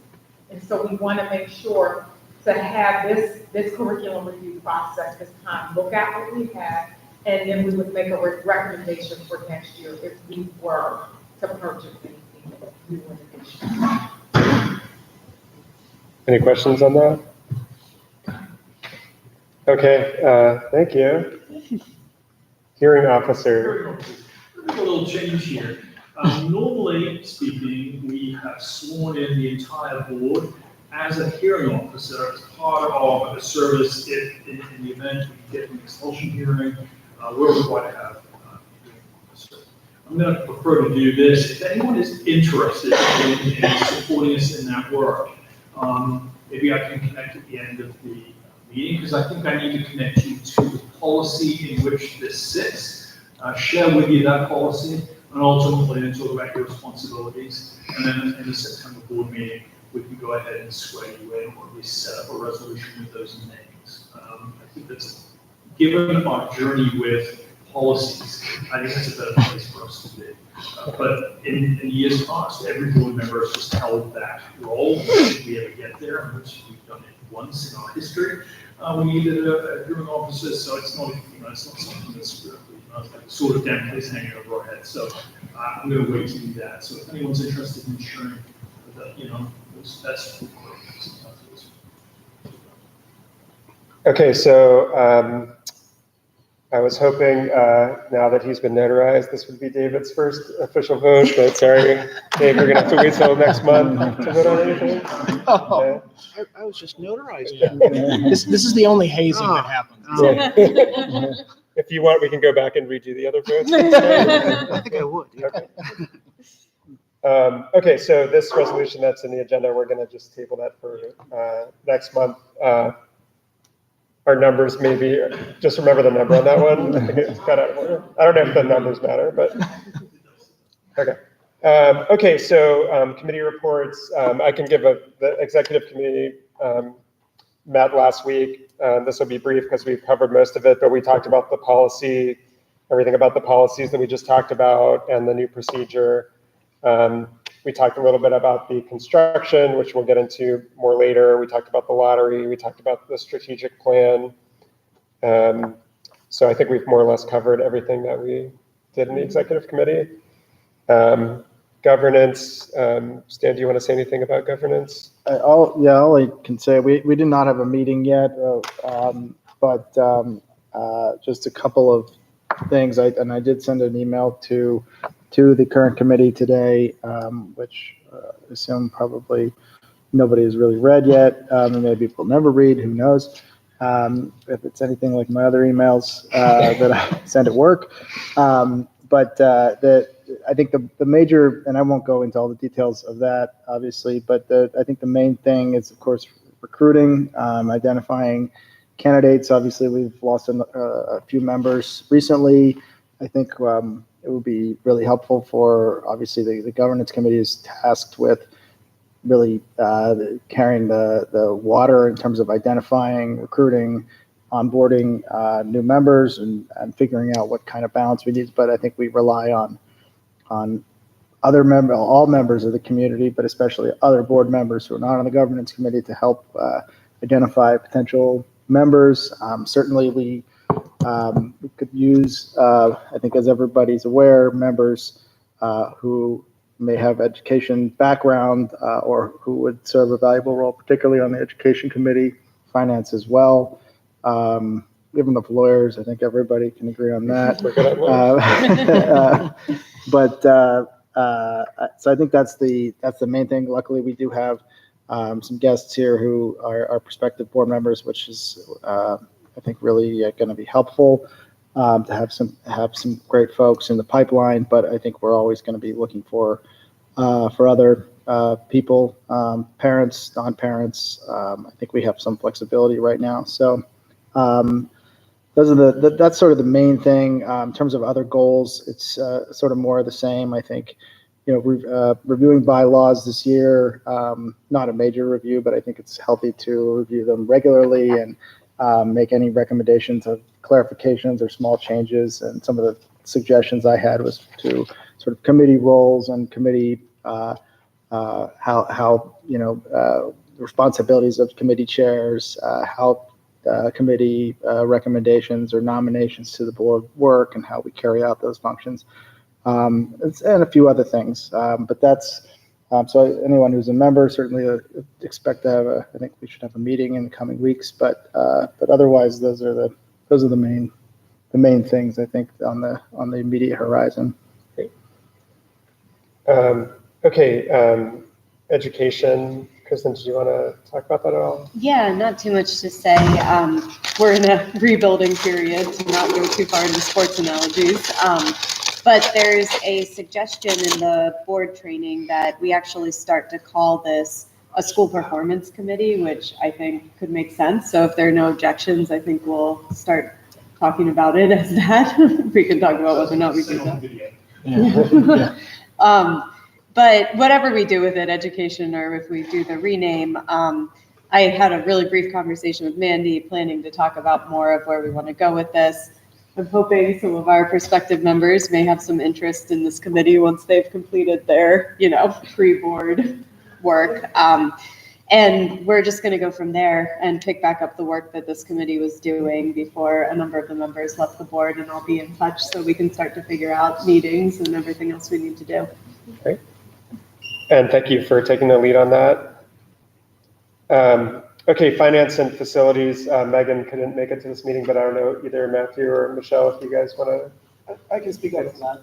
And so we want to make sure to have this curriculum review process this time, look at what we have, and then we would make a recommendation for next year if we were to purchase anything new in addition. Any questions on that? Okay, thank you. Hearing officer. A little change here. Normally speaking, we have sworn in the entire board as a hearing officer as part of a service if in the event we get an expulsion hearing, we're required to have a hearing officer. I'm going to prefer to do this. If anyone is interested in supporting us in that work, maybe I can connect at the end of the meeting, because I think I need to connect you to the policy in which this sits, share with you that policy, and ultimately then talk about your responsibilities. And then in the September board meeting, we can go ahead and swear you in, or at least set up a resolution with those names. I think that's, given our journey with policies, I think that's a better place for us to be. But in years past, every board member has just held that role. Should we ever get there, and which we've done it once in our history, we needed a hearing officer, so it's not, it's not something that's sort of Damocles hanging over our heads. So I'm going to wait to do that. So if anyone's interested in ensuring that, that's Okay, so I was hoping now that he's been notarized, this would be David's first official vote, but sorry, Dave, we're gonna have to wait till next month to vote on anything. Oh, I was just notarized. This is the only hazing that happens. Yeah. If you want, we can go back and redo the other votes. I think I would. Yeah. Okay. Okay, so this resolution that's in the agenda, we're gonna just table that for next month. Our numbers maybe, just remember the number on that one. I think it's kind of, I don't know if the numbers matter, but, okay. Okay, so committee reports, I can give the executive committee met last week. This will be brief because we've covered most of it, but we talked about the policy, everything about the policies that we just talked about and the new procedure. We talked a little bit about the construction, which we'll get into more later. We talked about the lottery. We talked about the strategic plan. So I think we've more or less covered everything that we did in the executive committee. Governance, Stan, do you want to say anything about governance? All I can say, we did not have a meeting yet, but just a couple of things. I did send an email to the current committee today, which I assume probably nobody has really read yet, and maybe will never read, who knows, if it's anything like my other emails that I send at work. But I think the major, and I won't go into all the details of that, obviously, but I think the main thing is, of course, recruiting, identifying candidates. Obviously, we've lost a few members recently. I think it would be really helpful for, obviously, the governance committee is tasked with really carrying the water in terms of identifying, recruiting, onboarding new members and figuring out what kind of balance we need. But I think we rely on all members of the community, but especially other board members who are not on the governance committee to help identify potential members. Certainly we could use, I think as everybody's aware, members who may have education background or who would serve a valuable role, particularly on the education committee, finance as well. We have enough lawyers. I think everybody can agree on that. So I think that's the main thing. Luckily, we do have some guests here who are prospective board members, which is I think really going to be helpful to have some great folks in the pipeline. But I think we're always going to be looking for for other people, parents, non-parents. I think we have some flexibility right now. So those are that's sort of the main thing. In terms of other goals, it's sort of more of the same. I think, reviewing bylaws this year, not a major review, but I think it's healthy to review them regularly and make any recommendations of clarifications or small changes. And some of the suggestions I had was to sort of committee roles and committee how responsibilities of committee chairs, how committee recommendations or nominations to the board work, and how we carry out those functions, and a few other things. But that's so anyone who's a member certainly expect to have I think we should have a meeting in the coming weeks. But otherwise, those are the main things I think on the immediate horizon. Great. Okay. Education. Kristen, did you want to talk about that at all? Yeah, not too much to say. We're in a rebuilding period, to not go too far into sports analogies. But there's a suggestion in the board training that we actually start to call this a school performance committee, which I think could make sense. So if there are no objections, I think we'll start talking about it as that. We can talk about whether or not we do that. Yeah. But whatever we do with it, education, or if we do the rename, I had a really brief conversation with Mandy, planning to talk about more of where we want to go with this. I'm hoping some of our prospective members may have some interest in this committee once they've completed their, pre-board work. And we're just going to go from there and pick back up the work that this committee was doing before a number of the members left the board, and I'll be in touch so we can start to figure out meetings and everything else we need to do. Great. And thank you for taking the lead on that. Okay, finance and facilities. Megan couldn't make it to this meeting, but I don't know, either Matthew or Michelle, if you guys want to. I can speak up to that,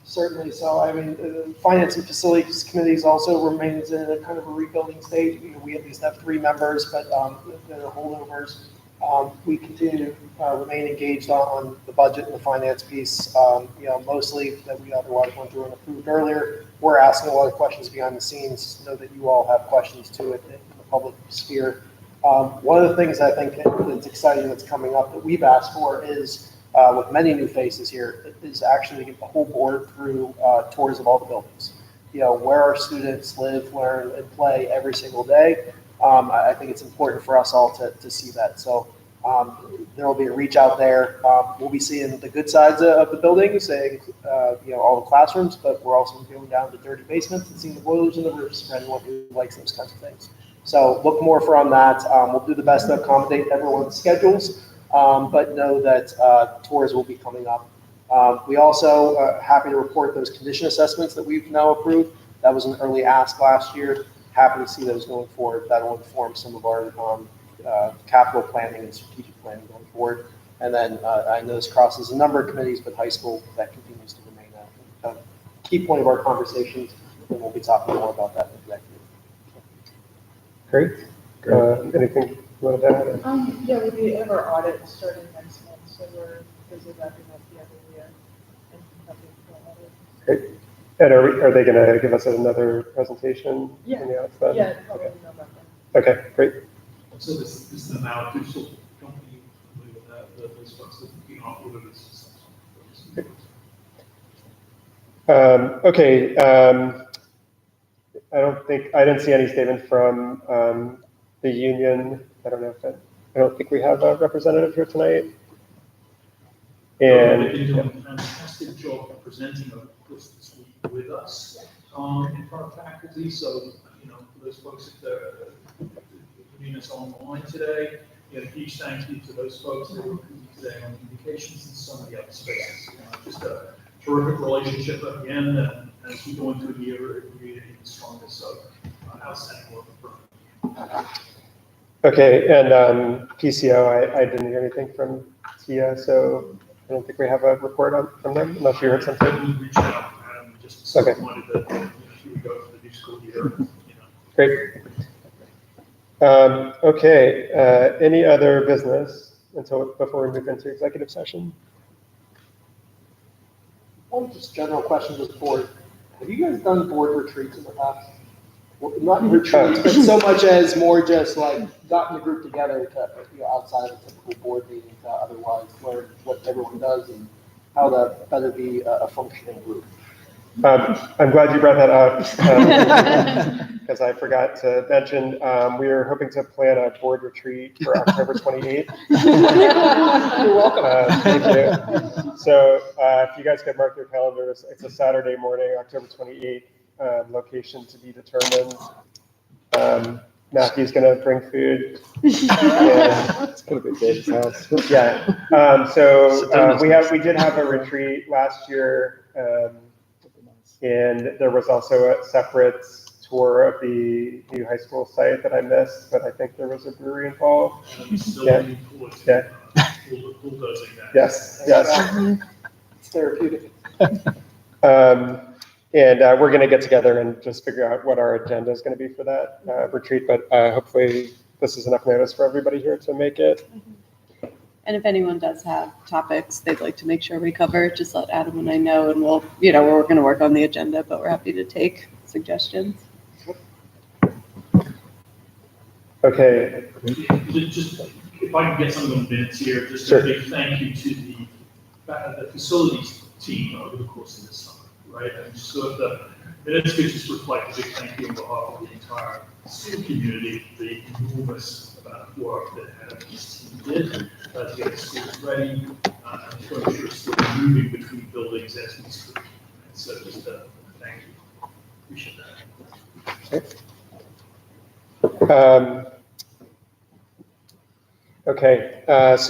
certainly. So, I mean, the Finance and Facilities Committees also remains in a kind of a rebuilding stage. We at least have 3 members, but there are holdovers. We continue to remain engaged on the budget and the finance piece, mostly that we otherwise went through and approved earlier. We're asking a lot of questions behind the scenes. Know that you all have questions to it in the public sphere. One of the things I think that's exciting that's coming up that we've asked for is, with many new faces here, is actually to get the whole board through tours of all the buildings. Where our students live, learn, and play every single day. I think it's important for us all to see that. So there will be a reach out there. We'll be seeing the good sides of the buildings, all the classrooms, but we're also going down to dirty basements and seeing the boilers and the roofs for anyone who likes those kinds of things. So look more for on that. We'll do the best to accommodate everyone's schedules, but know that tours will be coming up. We also are happy to report those condition assessments that we've now approved. That was an early ask last year. Happy to see those going forward. That'll inform some of our capital planning and strategic planning going forward. And then I know this crosses a number of committees, but high school, that continues to remain a key point of our conversations, and we'll be talking more about that in executive. Great. Anything you want to add? Yeah, we'll be ever audit starting next month, so we're busy wrapping up the other year. Great. And are they going to give us another presentation? Yeah. Probably November. Okay, great. So this is the now digital company with those folks that you know order this. Okay. I didn't see any statement from the union. I don't think we have a representative here tonight. And they've been doing a fantastic job of presenting over the course of this week with us in front of faculty. So, for those folks if they're viewing us online today, a huge thank you to those folks that were with you today on communications and so many other spaces. Just a terrific relationship at the end, and as we go into the year, it will be even stronger. So, outstanding work from. okay, and PCO, I didn't hear anything from Tia, so I don't think we have a report from them, unless you heard something. We reached out and just wanted that here we go for the new school year. Great. Okay, any other business before we move into executive session? One just general question to the board. Have you guys done board retreats in the past? Well, not retreats, but so much as more just like gotten the group together to, outside of a typical board meeting to otherwise learn what everyone does and how to better be a functioning group. I'm glad you brought that up, because I forgot to mention, we are hoping to plan a board retreat for October 28th. You're welcome. Thank you. So if you guys could mark your calendars, it's a Saturday morning, October 28th, location to be determined. Matthew's gonna bring food. And It's gonna be Dave's house. yeah, we did have a retreat last year, and there was also a separate tour of the new high school site that I missed, but I think there was a brewery involved. Facility for bulldozing that. Yes, yes. It's therapeutic. And we're gonna get together and just figure out what our agenda is gonna be for that retreat, but hopefully this is enough notice for everybody here to make it. And if anyone does have topics they'd like to make sure we cover, just let Adam and I know, and we'll, we're going to work on the agenda, but we're happy to take suggestions. Okay. Just, if I can get some of the minutes here, just Sure. a big thank you to the facilities team over the course of this summer, right? And so the minutes could just reflect a big thank you on behalf of the entire school community, the enormous amount of work that this team did to get the schools ready, and to ensure schools moving between buildings as we speak. And so just thank you. Appreciate that. Okay, does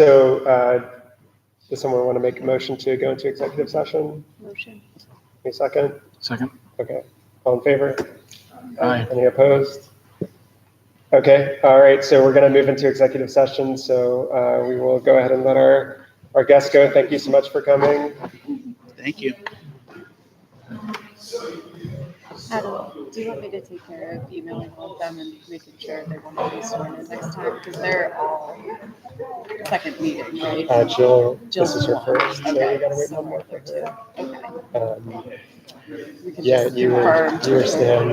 someone want to make a motion to go into executive session? Motion. Any second? Second. Okay, all in favor? Aye. Any opposed? Okay, all right, so we're gonna move into executive session, so we will go ahead and let our guests go. Thank you so much for coming. Thank you. Adam, do you want me to take care of emailing all of them and making sure they want to be sworn in next time? Because they're all second meeting, right? Jill, this Jill's is her one. first, so we Okay, gotta wait so one more for two. her. Okay. Um, We can Yeah, just you confirm. were Stan.